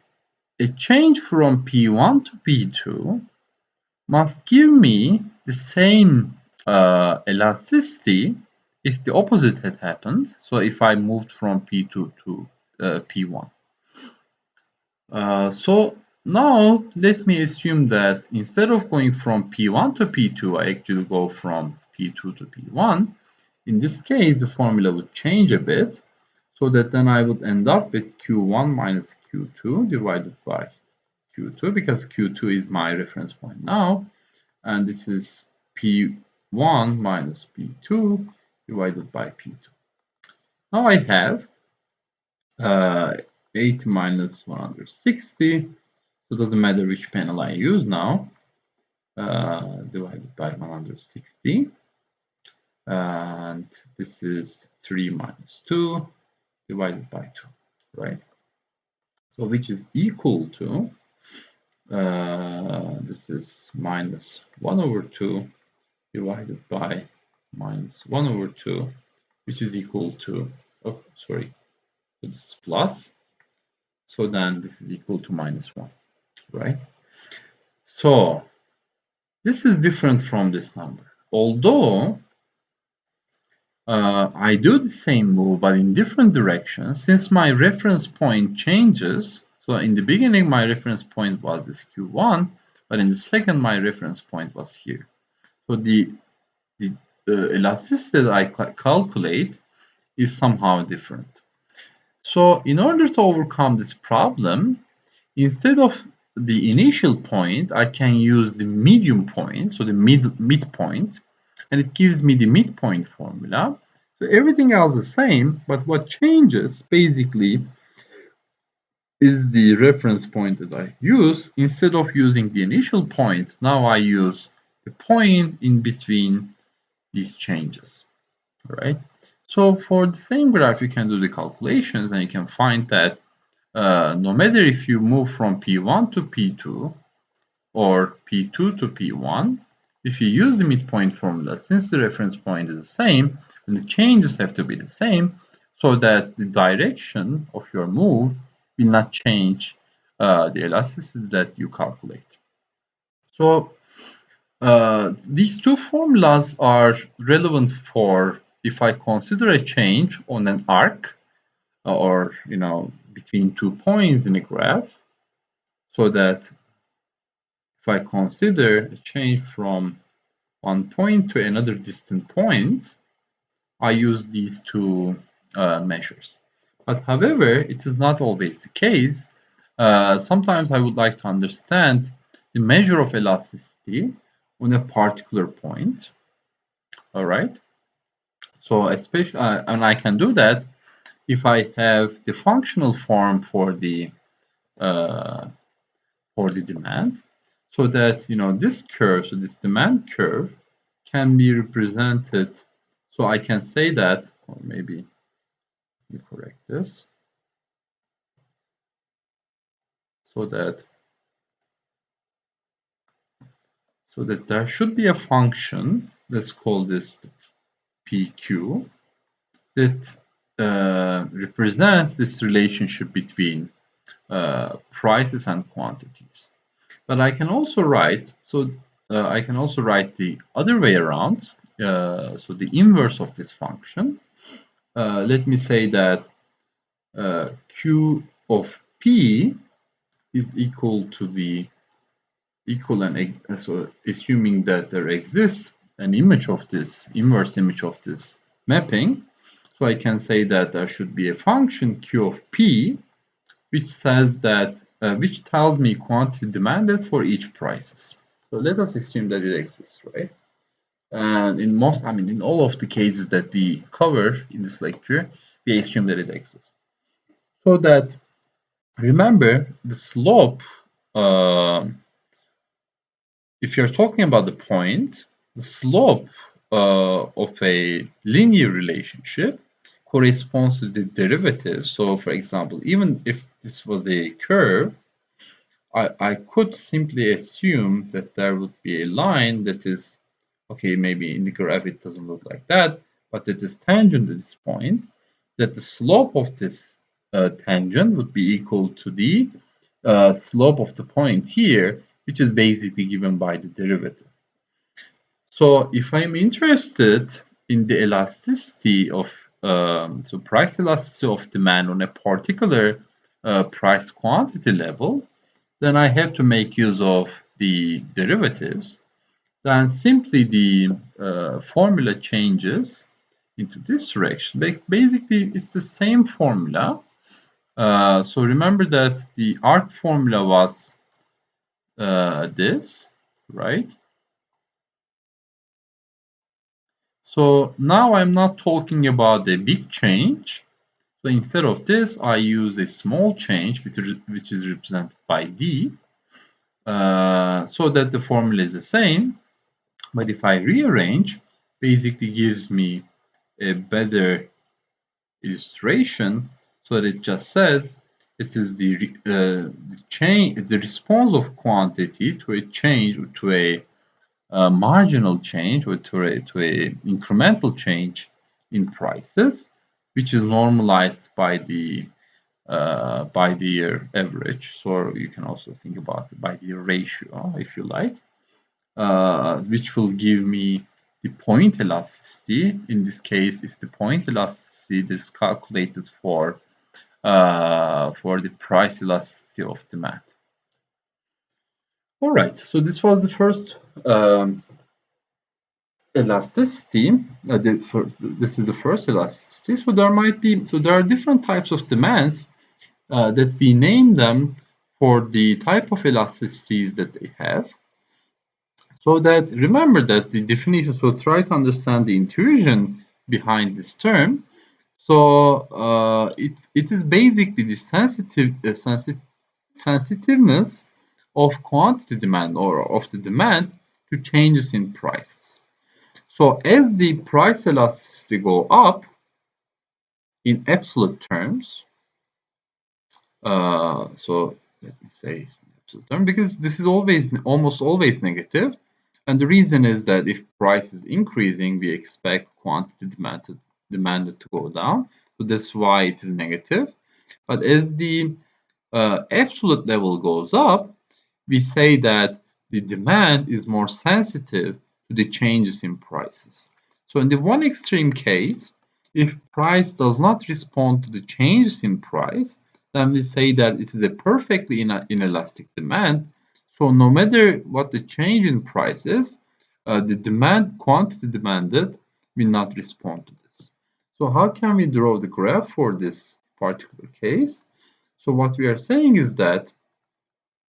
a change from P1 to P2 must give me the same elasticity if the opposite had happened. So if I moved from P2 to P1. So now let me assume that instead of going from P1 to P2, I actually go from P2 to P1. In this case, the formula would change a bit, so that then I would end up with Q1 minus Q2 divided by Q2, because Q2 is my reference point now. And this is P1 minus P2 divided by P2. Now I have 8 minus 160. So it doesn't matter which panel I use now. Divided by 160. And this is 3 minus 2 divided by 2, right? So which is equal to, this is minus 1 over 2 divided by minus 1 over 2, which is equal to, oh, sorry, this is plus. So then this is equal to minus 1, right? So this is different from this number. Although I do the same move, but in different directions, since my reference point changes. So in the beginning, my reference point was this Q1, but in the second, my reference point was here. So the elasticity that I calculate is somehow different. So in order to overcome this problem, instead of the initial point, I can use the medium point, so the midpoint, and it gives me the midpoint formula. So everything else is the same, but what changes basically is the reference point that I use. Instead of using the initial point, now I use the point in between these changes, all right? So for the same graph, you can do the calculations and you can find that no matter if you move from P1 to P2 or P2 to P1, if you use the midpoint formula, since the reference point is the same, then the changes have to be the same, so that the direction of your move will not change the elasticity that you calculate. So these two formulas are relevant for if I consider a change on an arc or between 2 points in a graph, so that if I consider a change from one point to another distant point, I use these two measures. But however, it is not always the case. Sometimes I would like to understand the measure of elasticity on a particular point. All right. So especially, and I can do that if I have the functional form for the demand, so that this curve, so this demand curve, can be represented. So I can say that, or maybe let me correct this, so that there should be a function let's call this PQ, that represents this relationship between prices and quantities. But I can also write, I can also write the other way around, so the inverse of this function. Let me say that Q of P is equal to the so assuming that there exists an image of this, inverse image of this mapping, so I can say that there should be a function Q of P which says that which tells me quantity demanded for each prices. So let us assume that it exists, right? And in most, I mean, in all of the cases that we cover in this lecture, we assume that it exists. So that, remember, the slope, if you're talking about the point, the slope of a linear relationship corresponds to the derivative. So, for example, even if this was a curve, I could simply assume that there would be a line that is, okay, maybe in the graph it doesn't look like that, but that is tangent to this point, that the slope of this tangent would be equal to the slope of the point here, which is basically given by the derivative. So if I'm interested in the elasticity of, so price elasticity of demand on a particular price quantity level, then I have to make use of the derivatives. Then simply the formula changes into this direction. Basically, it's the same formula. So remember that the arc formula was this, right? So now I'm not talking about a big change. So instead of this, I use a small change, which is represented by D, so that the formula is the same. But if I rearrange, basically gives me a better illustration, so that it just says it is the change, the response of quantity to a change, to a marginal change, or to a incremental change in prices, which is normalized by the year average. So you can also think about it by the year ratio, if you like, which will give me the point elasticity. In this case, is the point elasticity that is calculated for the price elasticity of demand. All right, so this was the first elasticity. This is the first elasticity. So there are different types of demands that we name them for the type of elasticities that they have. So that, remember that the definition, so try to understand the intuition behind this term. So it is basically the sensitiveness of quantity demand, or of the demand, to changes in prices. So as the price elasticity go up in absolute terms, so let me say absolute term, because this is almost always negative. And the reason is that if price is increasing, we expect quantity demanded to go down. So that's why it is negative. But as the absolute level goes up, we say that the demand is more sensitive to the changes in prices. So in the one extreme case, if price does not respond to the changes in price, then we say that it is a perfectly inelastic demand. So no matter what the change in price is, the quantity demanded will not respond to this. So how can we draw the graph for this particular case? So what we are saying is that,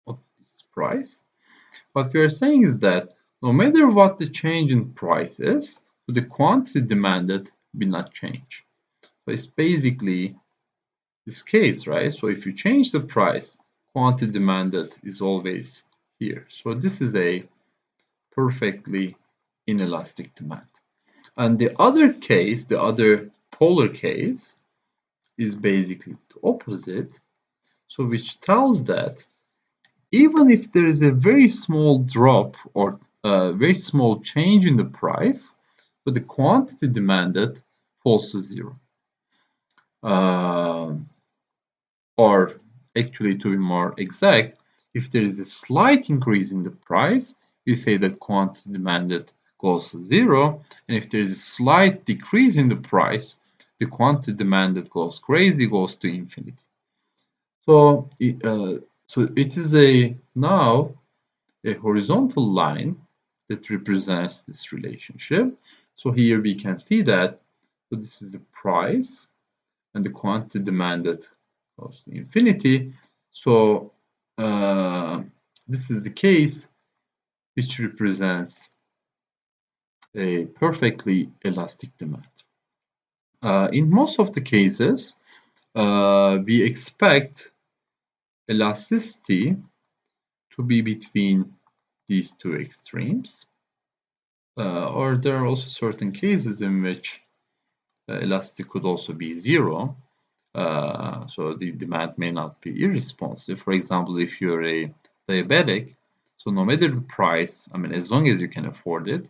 what is price? What we are saying is that no matter what the change in price is, the quantity demanded will not change. So it's basically this case, right? So if you change the price, quantity demanded is always here. So this is a perfectly inelastic demand. And the other case, the other polar case, is basically the opposite. So which tells that even if there is a very small drop, or a very small change in the price, but the quantity demanded falls to zero. Uh, or actually, to be more exact, if there is a slight increase in the price, we say that quantity demanded goes to zero, and if there is a slight decrease in the price, the quantity demanded goes crazy, goes to infinity. So, it is now a horizontal line that represents this relationship. So here we can see that this is the price and the quantity demanded goes to infinity. So this is the case which represents a perfectly elastic demand. In most of the cases, we expect elasticity to be between these two extremes. Or there are also certain cases in which elastic could also be zero. So the demand may not be irresponsive. For example, if you're a diabetic, so no matter the price, I mean, as long as you can afford it,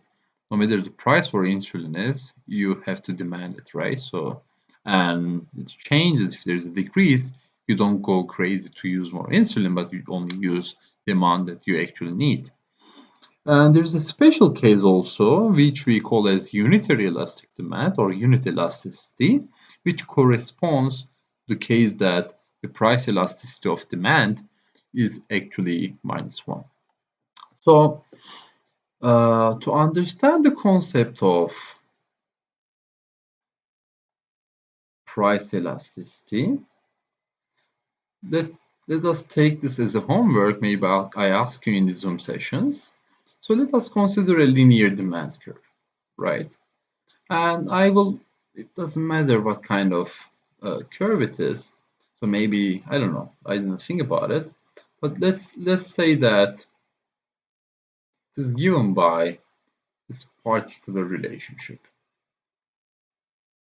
no matter the price for insulin is, you have to demand it, right? So, and it changes if there's a decrease, you don't go crazy to use more insulin, but you only use the amount that you actually need. And there's a special case also, which we call as unitary elastic demand or unit elasticity, which corresponds to the case that the price elasticity of demand is actually -1. So, to understand the concept of price elasticity, let, let us take this as a homework. Maybe I ask you in the Zoom sessions. So let us consider a linear demand curve, right? And it doesn't matter what kind of curve it is. So maybe, I don't know, I didn't think about it. But let's say that it is given by this particular relationship.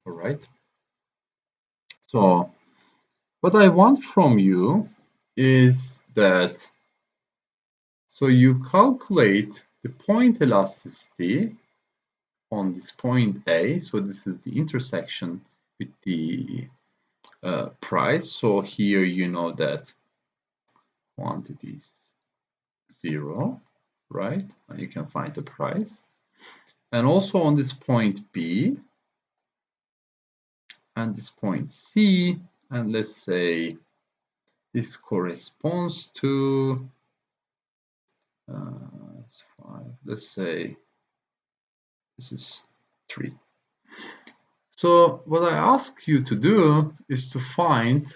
All right. So what I want from you is that so you calculate the point elasticity on this point A. So this is the intersection with the price. So here you know that quantity is 0, right? And you can find the price. And also on this point B and this point C, and let's say this corresponds to 5. Let's say this is 3. So what I ask you to do is to find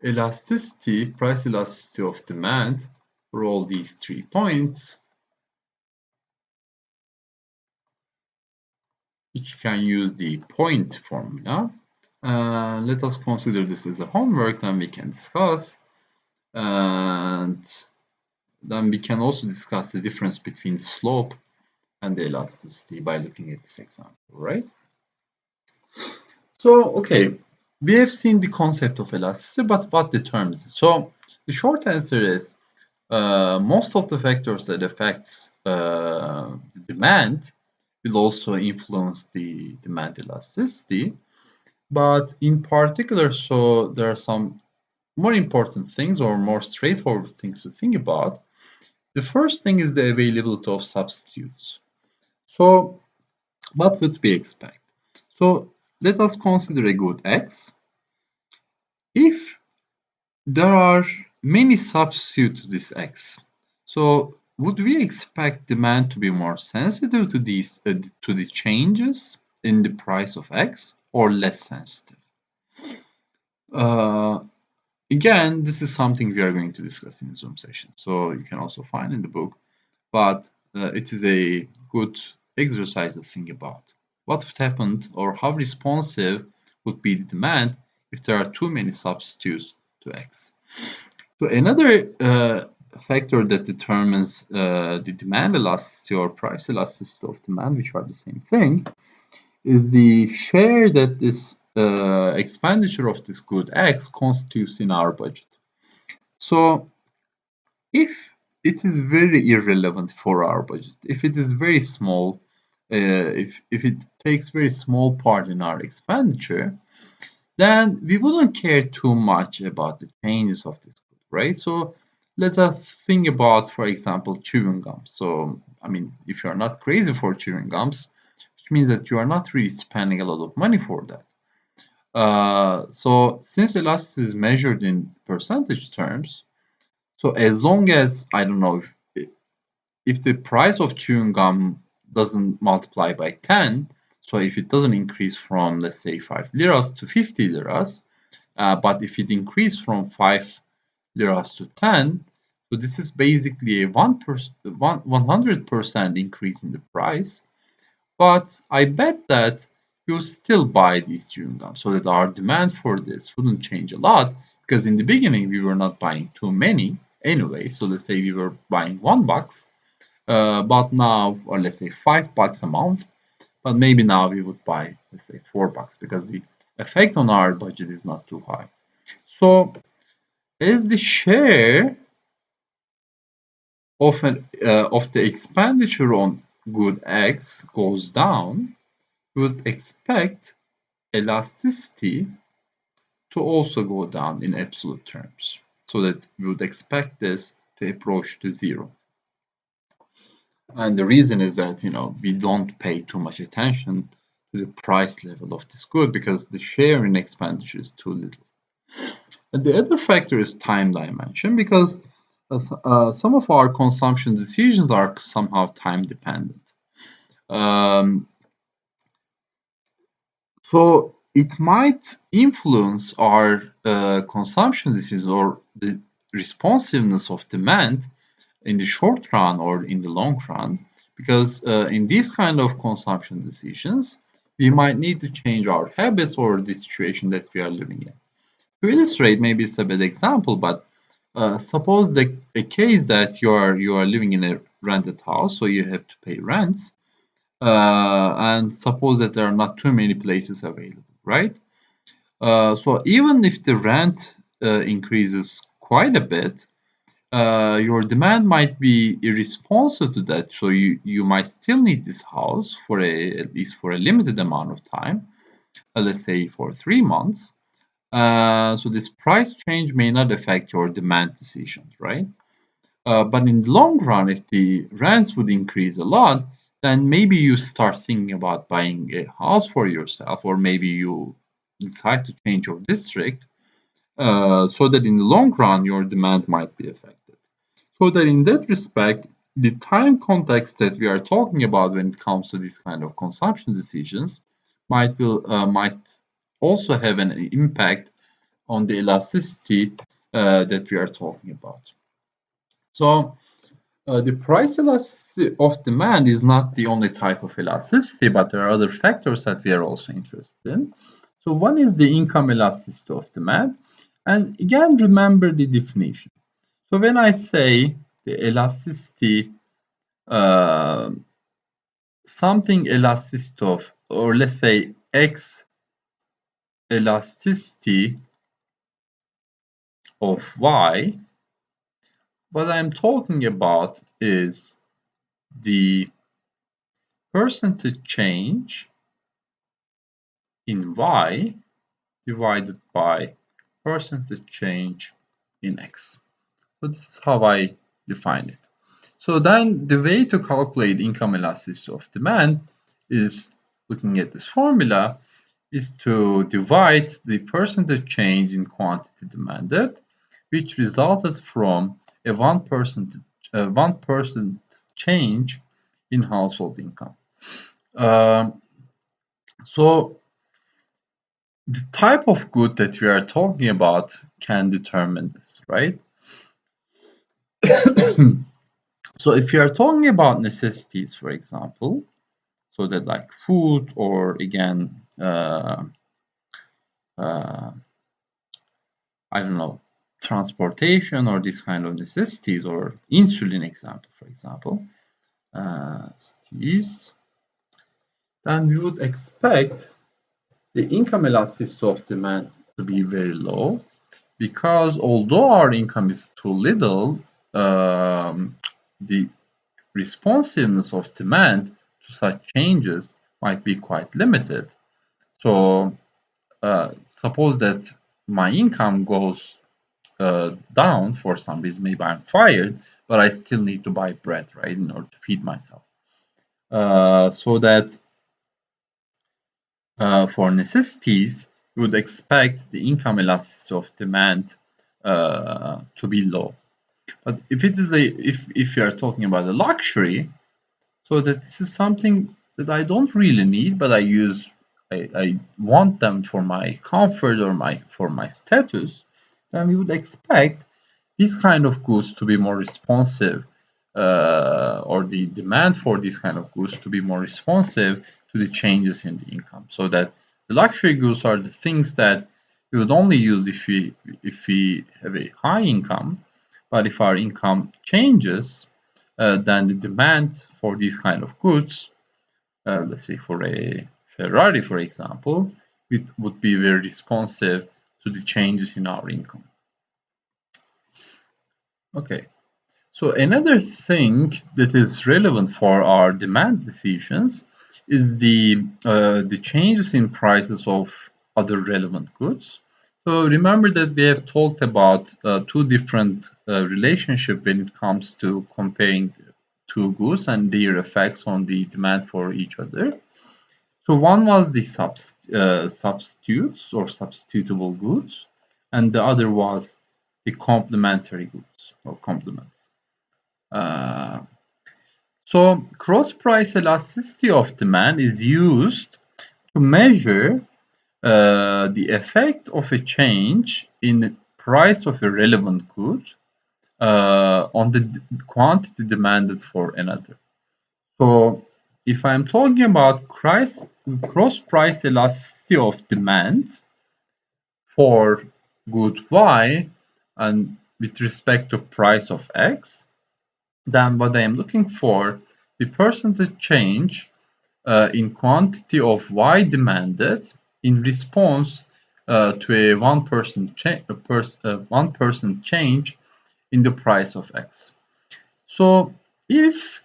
elasticity, price elasticity of demand for all these 3 points, which can use the point formula. Let us consider this as a homework, then we can discuss. And then we can also discuss the difference between slope and the elasticity by looking at this example, right? So, okay, we have seen the concept of elasticity, but what determines it? So, the short answer is most of the factors that affects the demand will also influence the demand elasticity. But in particular, so there are some more important things or more straightforward things to think about. The first thing is the availability of substitutes. So what would we expect? So let us consider a good X. If there are many substitutes to this X, so would we expect demand to be more sensitive to these to the changes in the price of X or less sensitive? Uh, Again, this is something we are going to discuss in the Zoom session, so you can also find in the book, but it is a good exercise to think about. What would happen or how responsive would be the demand if there are too many substitutes to X? So another factor that determines the demand elasticity or price elasticity of demand, which are the same thing, is the share that this expenditure of this good X constitutes in our budget. So if it is very irrelevant for our budget. If it is very small, if it takes very small part in our expenditure, then we wouldn't care too much about the changes of this good, right? So let us think about, for example, chewing gum. So, I mean, if you are not crazy for chewing gums, which means that you are not really spending a lot of money for that. So since elasticity is measured in percentage terms, so as long as, I don't know, if the price of chewing gum doesn't multiply by 10, so if it doesn't increase from, let's say, 5 liras to 50 liras, but if it increased from 5 liras to 10, so this is basically a 100% increase in the price. But I bet that you'll still buy these chewing gums, so that our demand for this wouldn't change a lot, because in the beginning we were not buying too many anyway. So let's say we were buying $1, but now, or let's say $5 a month, but maybe now we would buy, let's say, $4 because the effect on our budget is not too high. So as the share of the expenditure on good X goes down, we would expect elasticity to also go down in absolute terms, so that we would expect this to approach to zero. And the reason is that, we don't pay too much attention to the price level of this good because the share in expenditure is too little. And the other factor is time dimension, because some of our consumption decisions are somehow time dependent. Um, so it might influence our consumption decisions or the responsiveness of demand in the short run or in the long run, because in these kind of consumption decisions, we might need to change our habits or the situation that we are living in. To illustrate, maybe it's a bad example, but suppose the case that you are living in a rented house, so you have to pay rents, and suppose that there are not too many places available, right? So even if the rent increases quite a bit, your demand might be irresponsive to that. So you might still need this house for at least for a limited amount of time, let's say for 3 months. So this price change may not affect your demand decisions, right? But in the long run, if the rents would increase a lot, then maybe you start thinking about buying a house for yourself, or maybe you decide to change your district, so that in the long run your demand might be affected. So that in that respect, the time context that we are talking about when it comes to this kind of consumption decisions might also have an impact on the elasticity that we are talking about. So the price elasticity of demand is not the only type of elasticity, but there are other factors that we are also interested in. So one is the income elasticity of demand. And again, remember the definition. So when I say the elasticity, uh, something elasticity of, or let's say X elasticity of Y, what I'm talking about is the percentage change in Y divided by percentage change in X. So this is how I define it. So then the way to calculate income elasticity of demand is, looking at this formula, is to divide the percentage change in quantity demanded, which resulted from a 1% change in household income. So the type of good that we are talking about can determine this, right? So if you are talking about necessities, for example, so that like food or again, uh, I don't know, transportation or this kind of necessities, or insulin example, for example, these, then we would expect the income elasticity of demand to be very low, because although our income is too little, the responsiveness of demand to such changes might be quite limited. So suppose that my income goes down for some reason, maybe I'm fired, but I still need to buy bread, right, in order to feed myself. So that for necessities, you would expect the income elasticity of demand to be low. But if it is if you are talking about a luxury, so that this is something that I don't really need, but I want them for my comfort or for my status, then we would expect these kind of goods to be more responsive, or the demand for these kind of goods to be more responsive to the changes in the income. So that the luxury goods are the things that we would only use if we have a high income, but if our income changes, then the demand for these kind of goods, let's say for a Ferrari, for example, it would be very responsive to the changes in our income. Okay, so another thing that is relevant for our demand decisions is the changes in prices of other relevant goods. So remember that we have talked about two different relationships when it comes to comparing two goods and their effects on the demand for each other. So one was the substitutes or substitutable goods, and the other was the complementary goods or complements. Uh, so cross-price elasticity of demand is used to measure the effect of a change in the price of a relevant good on the quantity demanded for another. So if I'm talking about cross-price elasticity of demand for good Y and with respect to price of X, then what I am looking for, the percentage change in quantity of Y demanded in response to a 1% change in the price of X. So if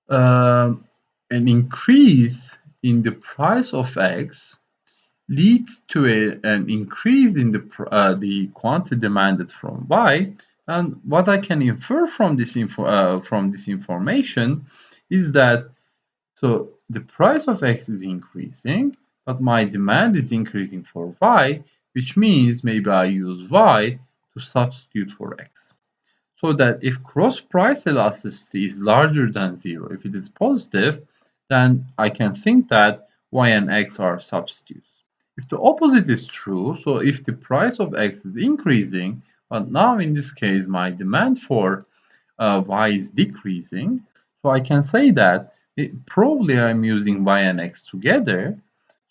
an increase in the price of X leads to an increase in the quantity demanded from Y, and what I can infer from this information is that so the price of X is increasing, but my demand is increasing for Y, which means maybe I use Y to substitute for X. So that if cross price elasticity is larger than zero, if it is positive, then I can think that Y and X are substitutes. If the opposite is true, so if the price of X is increasing, but now in this case my demand for Y is decreasing, so I can say that probably I'm using Y and X together,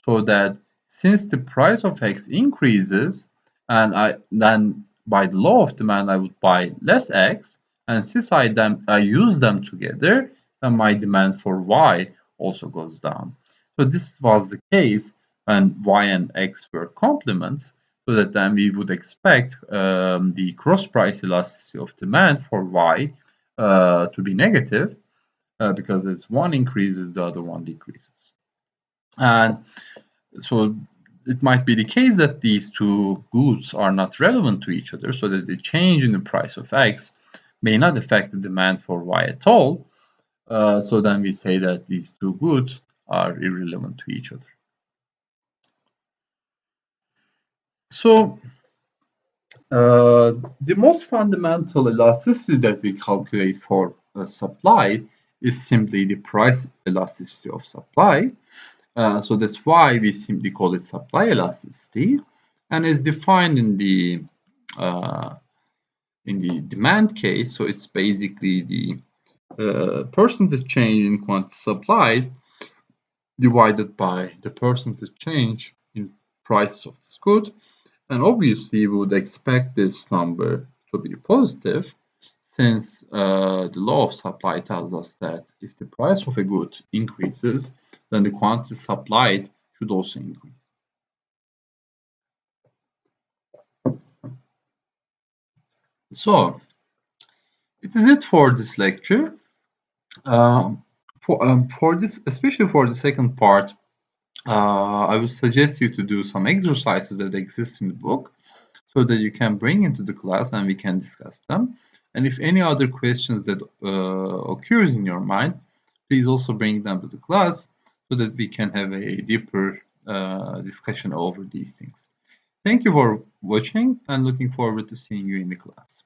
so that since the price of X increases, and then by the law of demand I would buy less X, and since I use them together, then my demand for Y also goes down. So this was the case when Y and X were complements, so that then we would expect the cross price elasticity of demand for Y to be negative, because as one increases, the other one decreases. And so it might be the case that these two goods are not relevant to each other, so that the change in the price of X may not affect the demand for Y at all. So then we say that these two goods are irrelevant to each other. So the most fundamental elasticity that we calculate for supply is simply the price elasticity of supply. So that's why we simply call it supply elasticity, and is defined in the demand case. So it's basically the percentage change in quantity supplied divided by the percentage change in price of this good. And obviously, we would expect this number to be positive, since the law of supply tells us that if the price of a good increases, then the quantity supplied should also increase. So It is it for this lecture. For this, especially for the second part, I would suggest you to do some exercises that exist in the book so that you can bring into the class and we can discuss them. And if any other questions that occurs in your mind, please also bring them to the class so that we can have a deeper discussion over these things. Thank you for watching and looking forward to seeing you in the class.